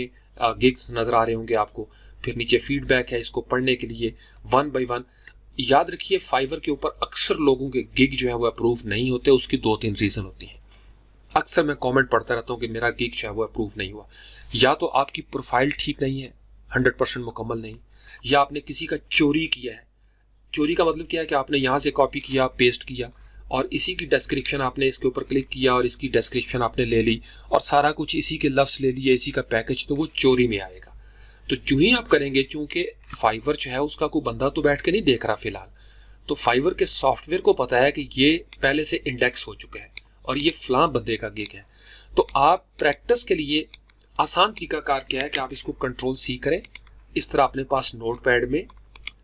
गिग्स नजर आ रहे होंगे आपको। फिर नीचे फीडबैक है, इसको पढ़ने के लिए वन बाय वन। याद रखिए फाइवर के ऊपर अक्सर लोगों के गिग जो है वो अप्रूव नहीं होते। उसकी 2-3 रीजन होती हैं। अक्सर मैं कमेंट पढ़ता रहता हूं कि मेरा गिग जो है वो अप्रूव नहीं हुआ। या तो आपकी प्रोफाइल ठीक नहीं है, 100% मुकम्मल नहीं, या आपने किसी का चोरी किया है। चोरी का मतलब क्या है कि आपने यहाँ से कॉपी किया, पेस्ट किया और इसी की डिस्क्रिप्शन आपने इसके ऊपर क्लिक किया और इसकी डिस्क्रिप्शन आपने ले ली और सारा कुछ इसी के लफ्ज ले लिए, इसी का पैकेज, तो वो चोरी में आएगा। तो जो ही आप करेंगे, चूंकि फाइवर जो है उसका कोई बंदा तो बैठ के नहीं देख रहा फिलहाल, तो फाइवर के सॉफ्टवेयर को पता है कि ये पहले से इंडेक्स हो चुका है और ये फलां बंदे का गिग है। तो आप प्रैक्टिस के लिए आसान तरीकाकार क्या है कि आप इसको कंट्रोल सी करें। इस तरह अपने पास नोटपैड में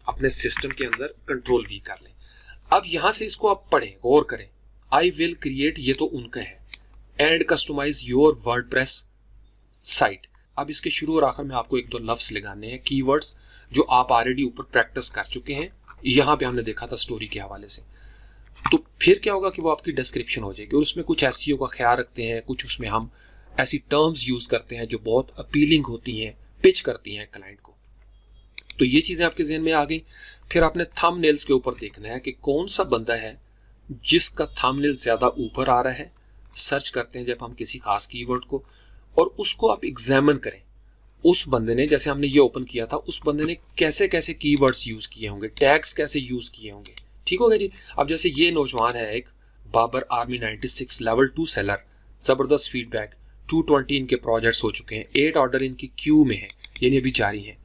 अपने सिस्टम के अंदर कंट्रोल वी कर लें। अब यहां से इसको आप पढ़ें, गौर करें। आई विल क्रिएट, ये तो उनका है, and customise your WordPress site. अब इसके शुरू और आखिर में आपको 1-2 लफ्ज लगाने हैं, कीवर्ड्स जो आप ऑलरेडी ऊपर प्रैक्टिस कर चुके हैं। यहां पे हमने देखा था स्टोरी के हवाले से। तो फिर क्या होगा कि वो आपकी डिस्क्रिप्शन हो जाएगी और उसमें कुछ एसईओ का ख्याल रखते हैं, कुछ उसमें हम ऐसी टर्म्स यूज करते हैं जो बहुत अपीलिंग होती हैं, पिच करती हैं क्लाइंट को। तो ये चीजें आपके जहन में आ गई। फिर आपने थंबनेल्स के ऊपर देखना है कि कौन सा बंदा है जिसका थंबनेल ज्यादा ऊपर आ रहा है। सर्च करते हैं जब हम किसी खास कीवर्ड को, और उसको आप एग्जामिन करें। उस बंदे ने, जैसे हमने ये ओपन किया था, उस बंदे ने कैसे कैसे कीवर्ड्स यूज किए होंगे, टैग्स कैसे यूज किए होंगे। ठीक हो गया जी। अब जैसे ये नौजवान है एक बाबर आर्मी 96 लेवल 2 सेलर, जबरदस्त फीडबैक, 220 इनके प्रोजेक्ट्स हो चुके हैं, 8 ऑर्डर इनकी क्यू में है, यानी अभी जारी है,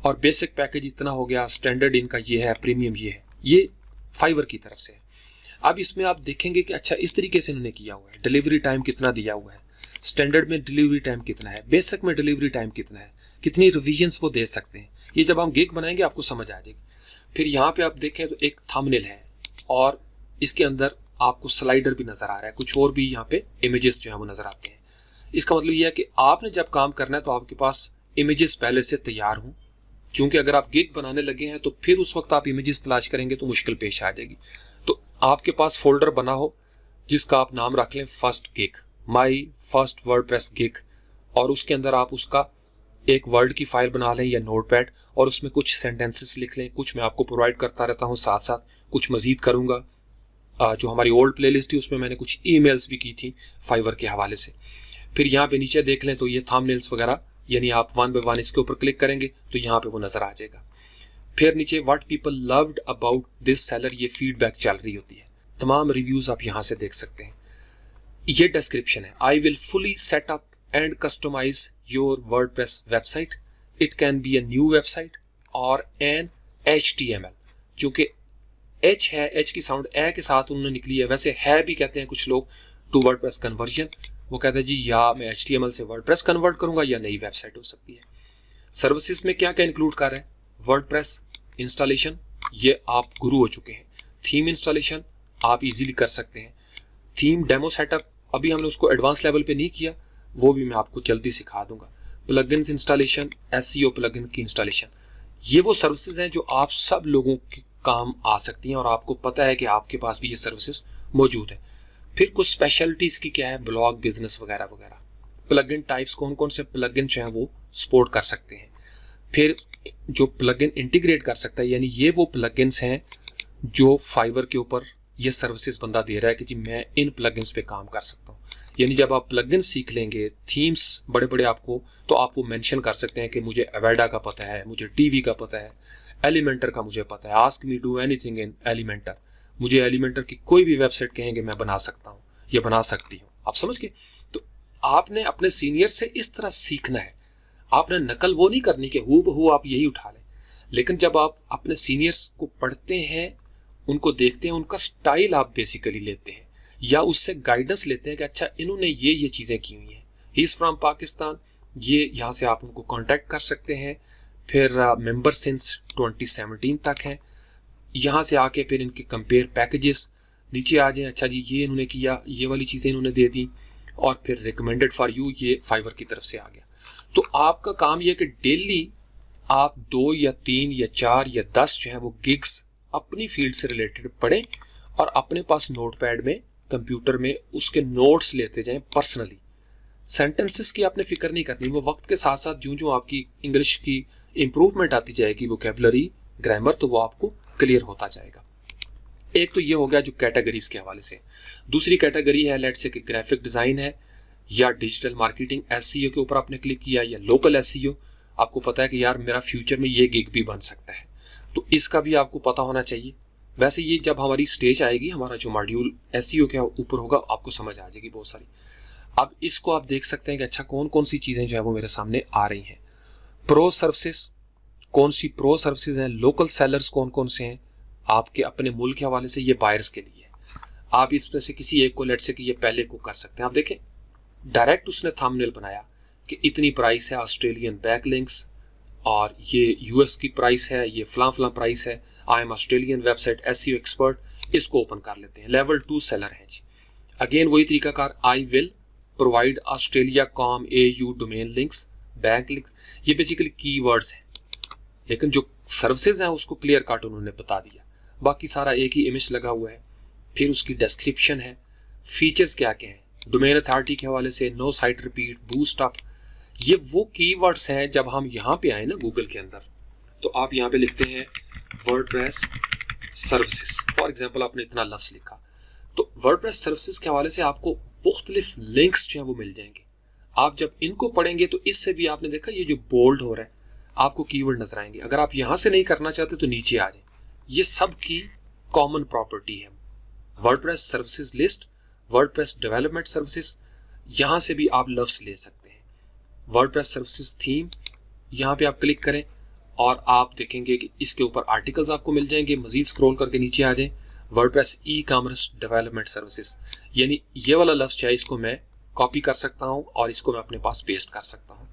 और बेसिक पैकेज इतना हो गया, स्टैंडर्ड इनका ये है, प्रीमियम ये है। ये फाइवर की तरफ से है। अब इसमें आप देखेंगे कि अच्छा इस तरीके से इन्होंने किया हुआ है, डिलीवरी टाइम कितना दिया हुआ है, स्टैंडर्ड में डिलीवरी टाइम कितना है, बेसिक में डिलीवरी टाइम कितना है, कितनी रिवीजन्स वो दे सकते हैं। ये जब हम गिग बनाएंगे आपको समझ आ जाएगी। फिर यहाँ पे आप देखें तो एक थंबनेल है और इसके अंदर आपको स्लाइडर भी नजर आ रहा है, कुछ और भी यहाँ पे इमेजेस जो है वो नजर आते हैं। इसका मतलब ये है कि आपने जब काम करना है तो आपके पास इमेजेस पहले से तैयार हों, क्योंकि अगर आप गिग बनाने लगे हैं तो फिर उस वक्त आप इमेजेस तलाश करेंगे तो मुश्किल पेश आ जाएगी। तो आपके पास फोल्डर बना हो जिसका आप नाम रख लें first gig, my first WordPress gig, और उसके अंदर आप उसका एक वर्ड की फाइल बना लें या नोटपैड, और उसमें कुछ सेंटेंसेस लिख लें। कुछ मैं आपको प्रोवाइड करता रहता हूँ, साथ साथ कुछ मजीद करूँगा। जो हमारी ओल्ड प्लेलिस्ट थी उसमें मैंने कुछ ईमेल्स भी की थी फाइवर के हवाले से। फिर यहाँ पे नीचे देख लें तो ये थंबनेल्स वगैरह, यानी आप 1 बाय 1 इसके ऊपर क्लिक करेंगे तो यहाँ पे वो नजर आ जाएगा। फिर नीचे what people loved about this seller, ये फीडबैक चल रही होती है, तमाम रिव्यूज आप यहाँ से देख सकते हैं। ये डिस्क्रिप्शन है, I will fully set up and customise your WordPress website, it can be a new website और एन HTML। चूंकि H है, H की साउंड ए के साथ उन्होंने निकली है, वैसे है भी कहते हैं कुछ लोग, टू वर्डप्रेस कन्वर्जन। वो कहते हैं जी या मैं HTML से वर्डप्रेस कन्वर्ट करूंगा या नई वेबसाइट हो सकती है। सर्विसेज में क्या क्या इंक्लूड कर रहे हैं, वर्डप्रेस इंस्टॉलेशन, ये आप गुरु हो चुके हैं। थीम इंस्टॉलेशन आप इजीली कर सकते हैं। थीम डेमो सेटअप अभी हमने उसको एडवांस लेवल पे नहीं किया, वो भी मैं आपको जल्दी सिखा दूंगा। प्लगइन्स इंस्टॉलेशन, SEO प्लगइन की इंस्टॉलेशन, ये वो सर्विसेज हैं जो आप सब लोगों के काम आ सकती हैं और आपको पता है कि आपके पास भी ये सर्विसेज मौजूद है। फिर कुछ स्पेशलिटीज की क्या है, ब्लॉग, बिजनेस वगैरह वगैरह। प्लगइन टाइप्स, कौन कौन से प्लगइन जो है वो सपोर्ट कर सकते हैं। फिर जो प्लगइन इंटीग्रेट कर सकता है, यानी ये वो प्लगइन्स हैं जो फाइवर के ऊपर ये सर्विसेज बंदा दे रहा है कि जी मैं इन प्लगइन्स पे काम कर सकता हूँ। यानी जब आप प्लगइन सीख लेंगे, थीम्स बड़े बड़े आपको, तो आप वो मेंशन कर सकते हैं कि मुझे अवेडा का पता है, मुझे टीवी का पता है, एलिमेंटर का मुझे पता है, ask me do anything in Elementor, मुझे एलिमेंटर की कोई भी वेबसाइट कहेंगे मैं बना सकता हूँ या बना सकती हूँ। आप समझ गए? तो आपने अपने सीनियर से इस तरह सीखना है, आपने नकल वो नहीं करनी कि हूबहू आप यही उठा लें। लेकिन जब आप अपने सीनियर्स को पढ़ते हैं, उनको देखते हैं, उनका स्टाइल आप बेसिकली लेते हैं या उससे गाइडेंस लेते हैं कि अच्छा इन्होंने ये चीज़ें की हुई हैं, ही इज़ फ्रॉम पाकिस्तान, ये यहाँ से आप उनको कांटेक्ट कर सकते हैं। फिर मेंबर सिंस 2017 तक हैं, यहाँ से आके फिर इनके कंपेयर पैकेजेस नीचे आ जाएं, अच्छा जी ये इन्होंने किया, ये वाली चीज़ें इन्होंने दे दी, और फिर रिकमेंडेड फॉर यू ये फाइवर की तरफ से आ गया। तो आपका काम यह कि डेली आप 2 या 3 या 4 या 10 जो है वो गिग्स अपनी फील्ड से रिलेटेड पढ़ें और अपने पास नोटपैड में, कंप्यूटर में उसके नोट्स लेते जाएं पर्सनली। सेंटेंसेस की आपने फिक्र नहीं करनी, वो वक्त के साथ साथ जो आपकी इंग्लिश की इंप्रूवमेंट आती जाएगी, वोकैबुलरी, ग्रामर, तो वो आपको क्लियर होता जाएगा। एक तो ये हो गया जो कैटेगरीज के हवाले से। दूसरी कैटेगरी है लेट्स से कि ग्राफिक डिज़ाइन है या डिजिटल मार्केटिंग, एसईओ के ऊपर आपने क्लिक किया, या लोकल एसईओ, आपको पता है कि यार मेरा फ्यूचर में ये गिग भी बन सकता है, तो इसका भी आपको पता होना चाहिए। वैसे ये जब हमारी स्टेज आएगी, हमारा जो मॉड्यूल एसईओ के ऊपर होगा, आपको समझ आ जाएगी बहुत सारी। अब इसको आप देख सकते हैं कि अच्छा कौन कौन सी चीज़ें जो है वो मेरे सामने आ रही हैं। प्रो सर्विसेज, कौन सी प्रो सर्विसेज हैं, लोकल सेलर्स कौन कौन से हैं आपके अपने मुल्क के हवाले से, ये बायर्स के लिए। आप इसमें से किसी एक को, लेट से कि ये पहले को कर सकते हैं। आप देखें डायरेक्ट उसने थंबनेल बनाया कि इतनी प्राइस है, ऑस्ट्रेलियन बैकलिंक्स, और ये यूएस की प्राइस है, ये फलां प्राइस है, I am Australian website SEO expert, इसको ओपन कर लेते हैं। लेवल 2 सेलर है जी। अगेन वही तरीकाकार, I will provide Australia com AU domain links, back links, ये बेसिकली कीवर्ड्स हैं, लेकिन जो सर्विसेज हैं उसको क्लियर कट उन्होंने बता दिया। बाकी सारा एक ही इमेज लगा हुआ है। फिर उसकी डिस्क्रिप्शन है, फीचर्स क्या क्या हैं, डोमेन अथॉरिटी के हवाले से, no site repeat, boost up, ये वो कीवर्ड्स हैं। जब हम यहाँ पे आए ना गूगल के अंदर, तो आप यहाँ पे लिखते हैं वर्डप्रेस सर्विसेज, फॉर एग्जांपल आपने इतना लफ्ज़ लिखा, तो वर्डप्रेस सर्विसेज के हवाले से आपको मुख्तलिफ लिंक्स जो है वो मिल जाएंगे। आप जब इनको पढ़ेंगे तो इससे भी आपने देखा ये जो बोल्ड हो रहा है, आपको कीवर्ड नजर आएंगे। अगर आप यहाँ से नहीं करना चाहते तो नीचे आ जाए, ये सब की कॉमन प्रॉपर्टी है। WordPress services list, WordPress development services, यहाँ से भी आप लफ्ज़ ले सकते हैं। वर्डप्रेस सर्विसेज थीम, यहाँ पे आप क्लिक करें और आप देखेंगे कि इसके ऊपर आर्टिकल्स आपको मिल जाएंगे। मजीद स्क्रॉल करके नीचे आ जाएं, WordPress e commerce development services, यानी ये वाला लफ्ज़ चाहे इसको मैं कॉपी कर सकता हूँ और इसको मैं अपने पास पेस्ट कर सकता हूँ।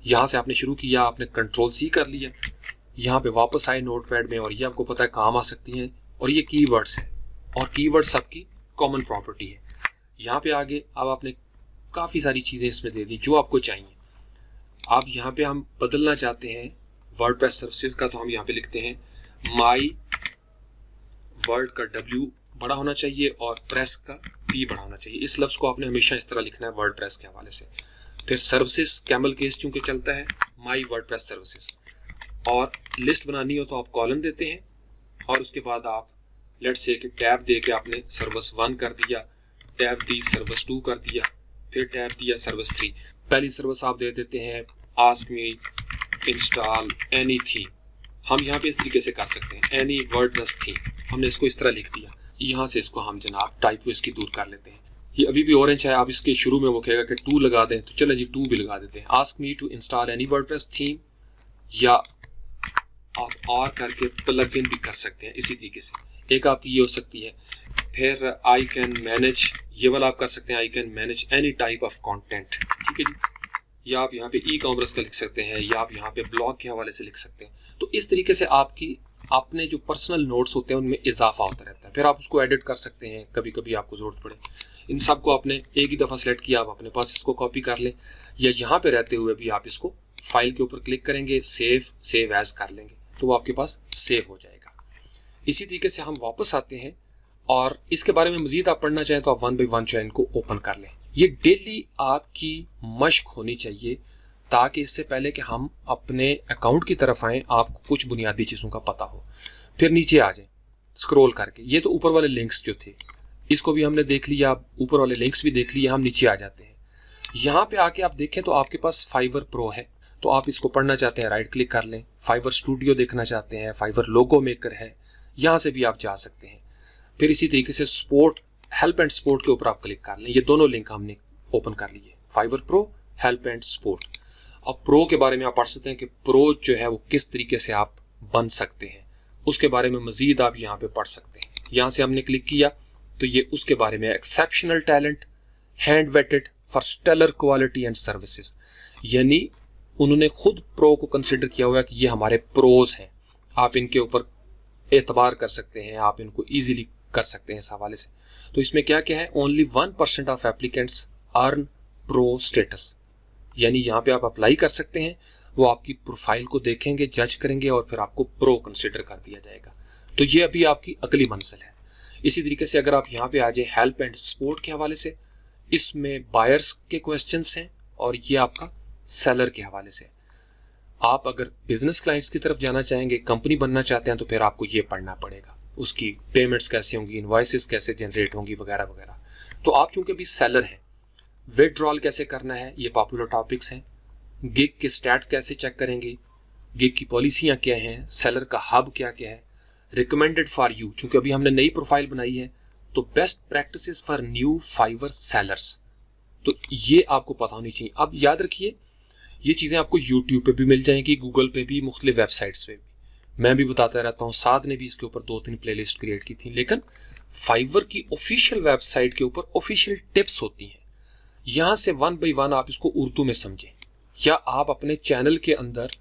यहाँ से आपने शुरू किया, आपने Ctrl+C कर लिया, यहाँ पे वापस आए नोटपैड में, और ये आपको पता है काम आ सकती हैं, और ये कीवर्ड्स हैं, और कीवर्ड्स सबकी कॉमन प्रॉपर्टी है। यहाँ पे आगे अब आपने काफ़ी सारी चीज़ें इसमें दे दी जो आपको चाहिए। आप यहाँ पे हम बदलना चाहते हैं वर्डप्रेस सर्विसेज का, तो हम यहाँ पे लिखते हैं माई वर्ड का W बड़ा होना चाहिए और प्रेस का P बड़ा होना चाहिए। इस लफ्ज़ को आपने हमेशा इस तरह लिखना है वर्डप्रेस के हवाले से। फिर सर्विसेज कैमल केस चूंकि चलता है, माई वर्डप्रेस सर्विसेज, और लिस्ट बनानी हो तो आप कॉलम देते हैं, और उसके बाद आप लेट्स से कि टैब दे के आपने सर्विस 1 कर दिया, टैब दी सर्विस 2 कर दिया, फिर टैब दिया सर्विस 3। पहली सर्विस आप दे देते हैं आस्क मी इंस्टॉल एनी थीम, हम यहाँ पे इस तरीके से कर सकते हैं एनी वर्डप्रेस थीम, हमने इसको इस तरह लिख दिया। यहाँ से इसको हम जनाब टाइप इसकी दूर कर लेते हैं। ये अभी भी ऑरेंज है, आप इसके शुरू में वो कहेगा कि 2 लगा दें, तो चले जी 2 भी लगा देते हैं। Ask me to install any WordPress theme, या आप और करके प्लग इन भी कर सकते हैं इसी तरीके से। एक आपकी ये हो सकती है। फिर आई कैन मैनेज, ये वाला आप कर सकते हैं, I can manage any type of content, ठीक है जी। या आप यहाँ पे ई कॉमर्स का लिख सकते हैं, या आप यहाँ पे ब्लॉग के हवाले से लिख सकते हैं। तो इस तरीके से आपकी अपने जो पर्सनल नोट्स होते हैं उनमें इजाफा होता रहता है। फिर आप उसको एडिट कर सकते हैं कभी कभी आपको ज़रूरत पड़े। इन सब को आपने एक ही दफ़ा सेलेक्ट किया, आप अपने पास इसको कॉपी कर लें, या यहाँ पे रहते हुए भी आप इसको फाइल के ऊपर क्लिक करेंगे, सेव एज कर लेंगे, तो वो आपके पास सेव हो जाएगा। इसी तरीके से हम वापस आते हैं, और इसके बारे में मजीद आप पढ़ना चाहें तो आप 1 बाय 1 जो है इनको ओपन कर लें। ये डेली आपकी मश्क होनी चाहिए, ताकि इससे पहले कि हम अपने अकाउंट की तरफ आएँ आपको कुछ बुनियादी चीज़ों का पता हो। फिर नीचे आ जाएं स्क्रॉल करके, ये तो ऊपर वाले लिंक्स जो थे इसको भी हमने देख लिया, ऊपर वाले लिंक्स भी देख लिए। हम नीचे आ जाते हैं, यहाँ पे आके आप देखें तो आपके पास फाइवर प्रो है, तो आप इसको पढ़ना चाहते हैं राइट क्लिक कर लें। फाइवर स्टूडियो देखना चाहते हैं, फाइवर लोगो मेकर है, यहाँ से भी आप जा सकते हैं। फिर इसी तरीके से स्पोर्ट हेल्प एंड सपोर्ट के ऊपर आप क्लिक कर लें। ये दोनों लिंक हमने ओपन कर लिए, Fiverr pro, help and support. अब प्रो के बारे में आप पढ़ सकते हैं कि प्रो जो है वो किस तरीके से आप बन सकते हैं, उसके बारे में मजीद आप यहाँ पे पढ़ सकते हैं। यहाँ से हमने क्लिक किया तो ये उसके बारे में exceptional talent, hand vetted for stellar quality and services, यानी उन्होंने खुद प्रो को कंसिडर किया हुआ है कि ये हमारे प्रोज हैं, आप इनके ऊपर एतबार कर सकते हैं, आप इनको इजीली कर सकते हैं इस हवाले से। तो इसमें क्या क्या है, only 1% of applicants earn pro status, यानी यहाँ पे आप अप्लाई कर सकते हैं, वो आपकी प्रोफाइल को देखेंगे, जज करेंगे और फिर आपको प्रो कंसिडर कर दिया जाएगा। तो ये अभी आपकी अगली मंजिल है। इसी तरीके से अगर आप यहाँ पे आ जाए हेल्प एंड सपोर्ट के हवाले से, इसमें बायर्स के क्वेश्चंस हैं और ये आपका सेलर के हवाले से। आप अगर बिजनेस क्लाइंट्स की तरफ जाना चाहेंगे, कंपनी बनना चाहते हैं, तो फिर आपको ये पढ़ना पड़ेगा, उसकी पेमेंट्स कैसे होंगी, इनवॉइसेस कैसे जनरेट होंगी वगैरह वगैरह। तो आप चूंकि अभी सेलर हैं, विथड्रॉल कैसे करना है ये पॉपुलर टॉपिक्स हैं, गिग के स्टैट कैसे चेक करेंगे, गिग की पॉलिसियाँ क्या हैं, सेलर का हब क्या क्या है, रिकमेंडेड फॉर यू, चूंकि अभी हमने नई प्रोफाइल बनाई है तो best practices for new Fiverr sellers, तो ये आपको पता होनी चाहिए। अब याद रखिए ये चीज़ें आपको यूट्यूब पे भी मिल जाएंगी, गूगल पे भी, मुख्तलिफ वेबसाइट्स पे भी, मैं भी बताता रहता हूँ। साथ ने भी इसके ऊपर 2-3 प्लेलिस्ट क्रिएट की थी, लेकिन फाइवर की ऑफिशियल वेबसाइट के ऊपर ऑफिशियल टिप्स होती हैं, यहाँ से 1 बाय 1 आप इसको उर्दू में समझें, या आप अपने चैनल के अंदर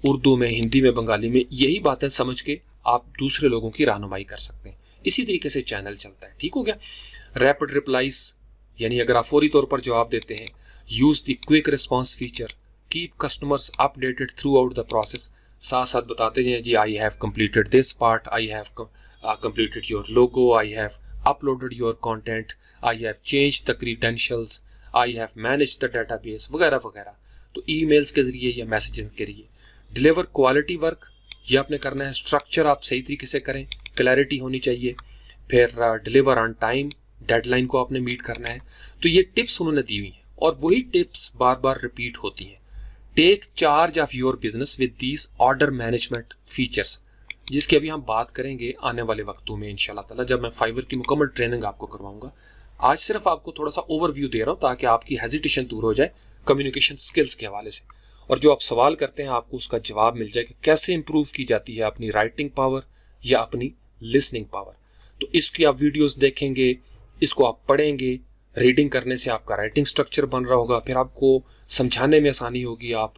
उर्दू में, हिंदी में, बंगाली में यही बातें समझ के आप दूसरे लोगों की रहनुमाई कर सकते हैं। इसी तरीके से चैनल चलता है, ठीक हो गया। रैपिड रिप्लाईज, यानी अगर आप फौरी तौर पर जवाब देते हैं, use the quick response feature, keep customers updated throughout the process, साथ साथ बताते हैं जी I have completed this part, I have completed your logo, I have uploaded your content, I have changed the credentials, I have managed the database वगैरह वगैरह। तो emails के जरिए या मैसेजेस के जरिए। डिलीवर क्वालिटी वर्क, ये आपने करना है, स्ट्रक्चर आप सही तरीके से करें, क्लैरिटी होनी चाहिए, फिर डिलीवर ऑन टाइम, डेडलाइन को आपने मीट करना है। तो ये टिप्स उन्होंने दी हुई हैं और वही टिप्स बार बार रिपीट होती हैं। Take charge of your business with these order management features, जिसकी अभी हम बात करेंगे आने वाले वक्तों में इंशाल्लाह ताला, जब मैं फाइवर की मुकम्मल ट्रेनिंग आपको करवाऊंगा। आज सिर्फ आपको थोड़ा सा ओवरव्यू दे रहा हूँ ताकि आपकी हेजिटेशन दूर हो जाए कम्युनिकेशन स्किल्स के हवाले से, और जो आप सवाल करते हैं आपको उसका जवाब मिल जाए कि कैसे इंप्रूव की जाती है अपनी राइटिंग पावर या अपनी लिसनिंग पावर। तो इसकी आप वीडियोस देखेंगे, इसको आप पढ़ेंगे, रीडिंग करने से आपका राइटिंग स्ट्रक्चर बन रहा होगा, फिर आपको समझाने में आसानी होगी। आप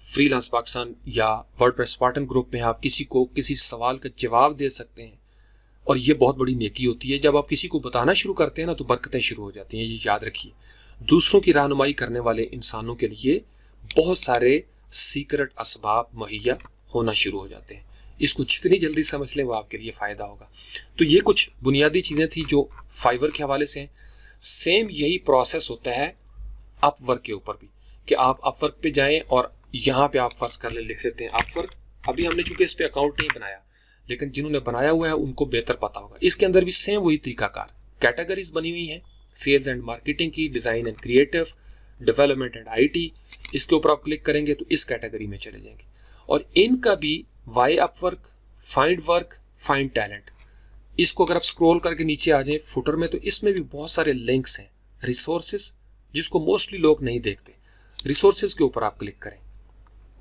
फ्रीलांस पाकिस्तान या वर्डप्रेस स्पार्टन ग्रुप में आप किसी को किसी सवाल का जवाब दे सकते हैं, और ये बहुत बड़ी नेकी होती है। जब आप किसी को बताना शुरू करते हैं ना तो बरकतें शुरू हो जाती हैं, ये याद रखिए। दूसरों की रहनुमाई करने वाले इंसानों के लिए बहुत सारे सीक्रेट असबाब मुहैया होना शुरू हो जाते हैं। इसको जितनी जल्दी समझ लें वो आपके लिए फ़ायदा होगा। तो ये कुछ बुनियादी चीज़ें थी जो फाइवर के हवाले से हैं। सेम यही प्रोसेस होता है अपवर्क के ऊपर भी, कि आप अपवर्क पे जाएं और यहाँ पे आप फर्ज कर ले लिख लेते हैं अपवर्क। अभी हमने चूंकि इस पे अकाउंट नहीं बनाया, लेकिन जिन्होंने बनाया हुआ है उनको बेहतर पता होगा। इसके अंदर भी सेम वही तरीकाकार, कैटेगरीज बनी हुई हैं, सेल्स एंड मार्केटिंग की, design and creative, development and IT। इसके ऊपर आप क्लिक करेंगे तो इस कैटेगरी में चले जाएंगे। और इनका भी why Upwork, find work, find talent, इसको अगर आप स्क्रॉल करके नीचे आ जाएं फुटर में तो इसमें भी बहुत सारे लिंक्स हैं, रिसोर्सेज, जिसको मोस्टली लोग नहीं देखते। रिसोर्सेज के ऊपर आप क्लिक करें,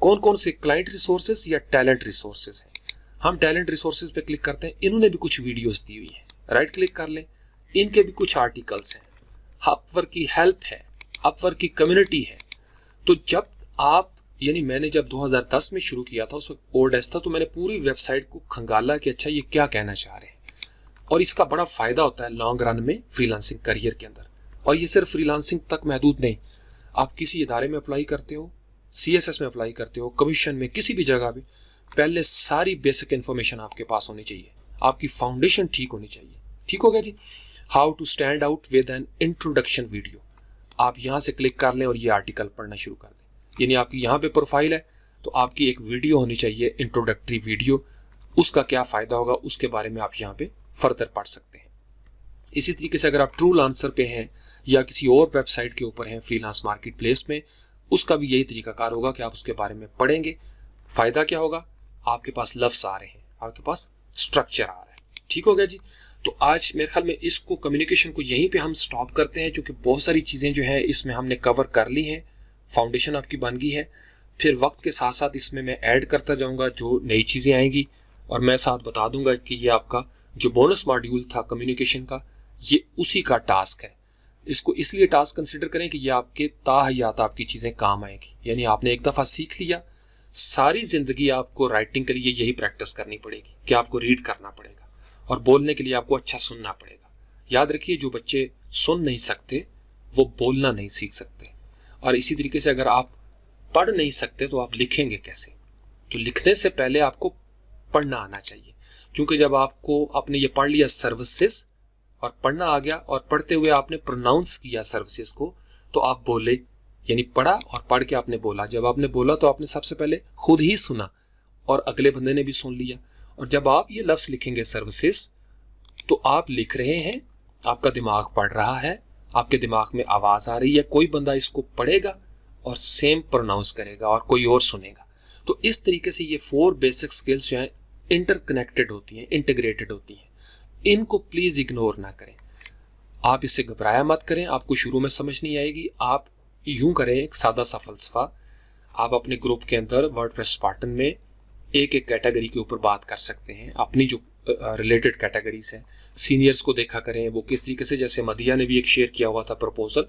कौन कौन से क्लाइंट रिसोर्सेज या टैलेंट रिसोर्सेज हैं। हम टैलेंट रिसोर्सेज पे क्लिक करते हैं, इन्होंने भी कुछ वीडियोस दी हुई है, राइट क्लिक कर लें, इनके भी कुछ आर्टिकल्स हैं। अपवर्क की हेल्प है, अपवर्क की कम्युनिटी है। तो जब आप, यानी मैंने जब 2010 में शुरू किया था, उस वक्त ओल्डेस्ट था, तो मैंने पूरी वेबसाइट को खंगाला कि अच्छा ये क्या कहना चाह रहे हैं, और इसका बड़ा फायदा होता है लॉन्ग रन में फ्रीलांसिंग करियर के अंदर। और ये सिर्फ फ्रीलांसिंग तक महदूद नहीं, आप किसी इदारे में अप्लाई करते हो, CSS में अप्लाई करते हो, कमीशन में, किसी भी जगह पे, पहले सारी बेसिक इन्फॉर्मेशन आपके पास होनी चाहिए, आपकी फाउंडेशन ठीक होनी चाहिए। ठीक हो गया जी। How to stand out with an introduction video, आप यहाँ से क्लिक कर लें और ये आर्टिकल पढ़ना शुरू कर दें। यानी आपकी यहाँ पे प्रोफाइल है तो आपकी एक वीडियो होनी चाहिए, इंट्रोडक्टरी वीडियो, उसका क्या फ़ायदा होगा उसके बारे में आप यहाँ पे फर्दर पढ़ सकते हैं। इसी तरीके से अगर आप ट्रू लांसर पे हैं या किसी और वेबसाइट के ऊपर हैं फ्रीलांस मार्केट प्लेस में, उसका भी यही तरीकाकार होगा कि आप उसके बारे में पढ़ेंगे। फ़ायदा क्या होगा, आपके पास लफ्ज़ आ रहे हैं, आपके पास स्ट्रक्चर आ रहा है। ठीक हो गया जी। तो आज मेरे ख्याल में इसको कम्युनिकेशन को यहीं पे हम स्टॉप करते हैं, क्योंकि बहुत सारी चीज़ें जो है इसमें हमने कवर कर ली हैं, फाउंडेशन आपकी बन गई है। फिर वक्त के साथ साथ इसमें मैं ऐड करता जाऊंगा जो नई चीज़ें आएंगी, और मैं साथ बता दूंगा कि ये आपका जो बोनस मॉड्यूल था कम्युनिकेशन का, ये उसी का टास्क है। इसको इसलिए टास्क कंसिडर करें कि ये आपके ताहयात आपकी चीज़ें काम आएंगी। यानी आपने एक दफ़ा सीख लिया, सारी ज़िंदगी आपको राइटिंग के लिए यही प्रैक्टिस करनी पड़ेगी कि आपको रीड करना पड़ेगा, और बोलने के लिए आपको अच्छा सुनना पड़ेगा। याद रखिए, जो बच्चे सुन नहीं सकते वो बोलना नहीं सीख सकते। और इसी तरीके से अगर आप पढ़ नहीं सकते तो आप लिखेंगे कैसे? तो लिखने से पहले आपको पढ़ना आना चाहिए, क्योंकि जब आपने ये पढ़ लिया सर्विसेज और पढ़ना आ गया, और पढ़ते हुए आपने प्रोनाउंस किया सर्विसेज को, तो आप बोले, यानी पढ़ा और पढ़ के आपने बोला। जब आपने बोला तो आपने सबसे पहले खुद ही सुना और अगले बंदे ने भी सुन लिया। और जब आप ये लफ्ज़ लिखेंगे सर्विसेज, तो आप लिख रहे हैं, आपका दिमाग पढ़ रहा है, आपके दिमाग में आवाज़ आ रही है, कोई बंदा इसको पढ़ेगा और सेम प्रोनाउंस करेगा और कोई और सुनेगा। तो इस तरीके से ये 4 बेसिक स्किल्स जो हैं इंटरकनेक्टेड होती हैं, इंटीग्रेटेड होती हैं। इनको प्लीज़ इग्नोर ना करें। आप इससे घबराया मत करें, आपको शुरू में समझ नहीं आएगी। आप यूं करें, एक सादा सा फलसफा, आप अपने ग्रुप के अंदर वर्डप्रेस स्पार्टन में एक एक कैटेगरी के ऊपर बात कर सकते हैं, अपनी जो रिलेटेड कैटेगरीज हैं। सीनियर्स को देखा करें वो किस तरीके से, जैसे मदिया ने भी एक शेयर किया हुआ था प्रपोजल,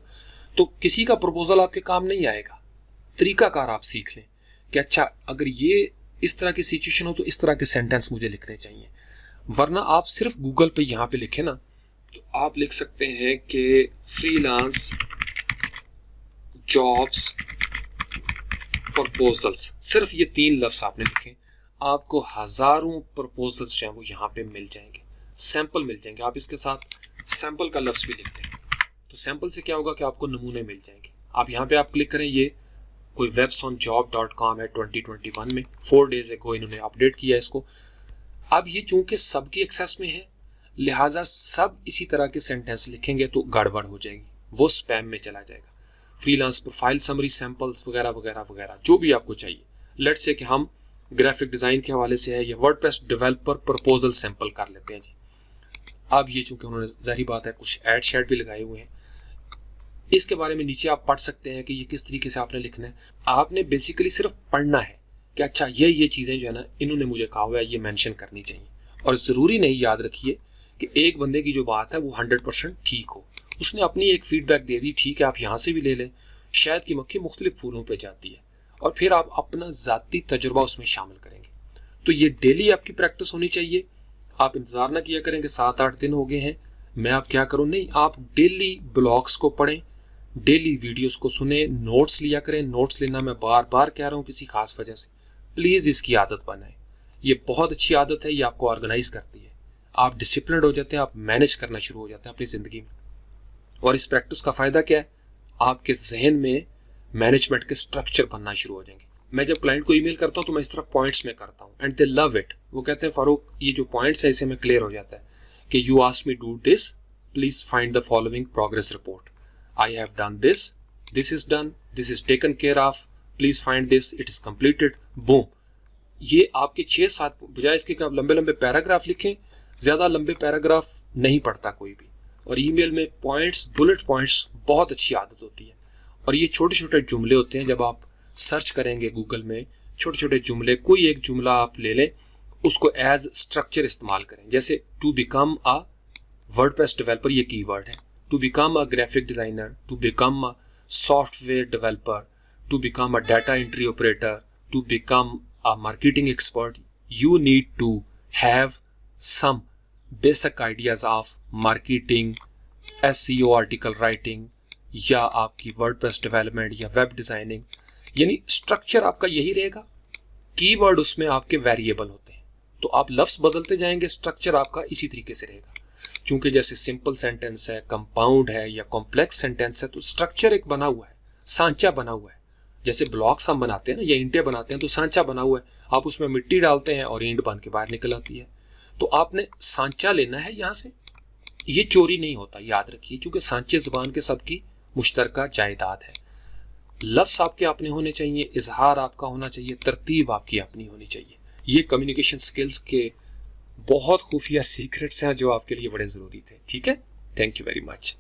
तो किसी का प्रपोजल आपके काम नहीं आएगा। तरीकाकार आप सीख लें कि अच्छा, अगर ये इस तरह की सिचुएशन हो तो इस तरह के सेंटेंस मुझे लिखने चाहिए। वरना आप सिर्फ गूगल पे यहाँ पे लिखें ना, तो आप लिख सकते हैं कि फ्रीलांस जॉब्स प्रपोजल्स, सिर्फ ये 3 लफ्ज आपने लिखे, आपको हजारों प्रपोजल्स जो हैं वो यहाँ पे मिल जाएंगे, सैंपल मिल जाएंगे। आप इसके साथ सैंपल का लफ्ज भी लिखते हैं, तो सैंपल से क्या होगा कि आपको नमूने मिल जाएंगे। आप यहाँ पे आप क्लिक करें, ये कोई websonjob.com है 2021 में, 4 days ago इन्होंने अपडेट किया इसको। अब ये चूंकि सबकी एक्सेस में है, लिहाजा सब इसी तरह के सेंटेंस लिखेंगे तो गड़बड़ हो जाएगी, वो स्पैम में चला जाएगा। फ्रीलांस प्रोफाइल समरी सैंपल्स वगैरह वगैरह वगैरह जो भी आपको चाहिए। लेट्स से कि हम ग्राफिक डिज़ाइन के हवाले से है, या वर्डप्रेस डेवलपर प्रपोजल सैंपल कर लेते हैं जी। अब ये चूंकि उन्होंने जाहिर बात है कुछ ऐड शैड भी लगाए हुए हैं, इसके बारे में नीचे आप पढ़ सकते हैं कि ये किस तरीके से आपने लिखना है। आपने बेसिकली सिर्फ पढ़ना है कि अच्छा ये चीज़ें जो है ना, इन्होंने मुझे कहा हुआ है, ये मेंशन करनी चाहिए। और ज़रूरी नहीं, याद रखिए कि एक बंदे की जो बात है वो 100% ठीक हो। उसने अपनी एक फीडबैक दे दी, ठीक है, आप यहाँ से भी ले लें। शायद की मक्खी मुख्तलिफ फूलों पर जाती है, और फिर आप अपना ज़ाती तजुर्बा उसमें शामिल करेंगे। तो ये डेली आपकी प्रैक्टिस होनी चाहिए। आप इंतज़ार ना किया करें कि 7-8 दिन हो गए हैं, मैं अब क्या करूँ। नहीं, आप डेली ब्लॉग्स को पढ़ें, डेली वीडियोस को सुने, नोट्स लिया करें। नोट्स लेना मैं बार बार कह रहा हूँ किसी खास वजह से, प्लीज़ इसकी आदत बनाएं। ये बहुत अच्छी आदत है, ये आपको ऑर्गेनाइज करती है, आप डिसिप्लिन हो जाते हैं, आप मैनेज करना शुरू हो जाते हैं अपनी ज़िंदगी में। और इस प्रैक्टिस का फ़ायदा क्या है, आपके जहन में मैनेजमेंट के स्ट्रक्चर बनना शुरू हो जाएंगे। मैं जब क्लाइंट को ईमेल करता हूँ तो मैं इस तरह पॉइंट्स में करता हूँ, एंड दे लव इट। वो कहते हैं फारूक, ये जो पॉइंट्स है इसे में क्लियर हो जाता है कि you asked me do this, please find the following progress report. I have done this, this is done, this is taken care of, please find this, it is completed, boom। ये आपके 6-7, बजाय इसके कि आप लंबे लंबे पैराग्राफ लिखें, ज़्यादा लंबे पैराग्राफ नहीं पढ़ता कोई भी। और ईमेल में पॉइंट्स, बुलेट पॉइंट्स बहुत अच्छी आदत होती है। और ये छोटे छोटे जुमले होते हैं, जब आप सर्च करेंगे गूगल में, छोटे छोटे जुमले, कोई एक जुमला आप ले लें, उसको एज स्ट्रक्चर इस्तेमाल करें। जैसे to become a WordPress developer, ये कीवर्ड है। To become a graphic designer, to become a software developer, to become a data entry operator, to become a marketing expert, you need to have some basic ideas of marketing, SEO article writing, या आपकी WordPress development या web designing। यानी structure आपका यही रहेगा, keyword उसमें आपके variable होते हैं, तो आप लफ्ज बदलते जाएंगे, स्ट्रक्चर आपका इसी तरीके से रहेगा। चूंकि जैसे सिंपल सेंटेंस है, कंपाउंड है या कॉम्प्लेक्स सेंटेंस है, तो स्ट्रक्चर एक बना हुआ है, सांचा बना हुआ है। जैसे ब्लॉक्स हम बनाते हैं ना, या ईंटें बनाते हैं, तो सांचा बना हुआ है, आप उसमें मिट्टी डालते हैं और ईंट बन के बाहर निकल आती है। तो आपने सांचा लेना है यहाँ से, ये चोरी नहीं होता, याद रखिए, क्योंकि सांचे ज़बान के सबकी मुश्तरका जायदाद है। लफ्ज़ आपके अपने होने चाहिए, इजहार आपका होना चाहिए, तरतीब आपकी अपनी होनी चाहिए। ये कम्युनिकेशन स्किल्स के बहुत खुफिया सीक्रेट्स हैं जो आपके लिए बड़े ज़रूरी थे। ठीक है, थैंक यू वेरी मच।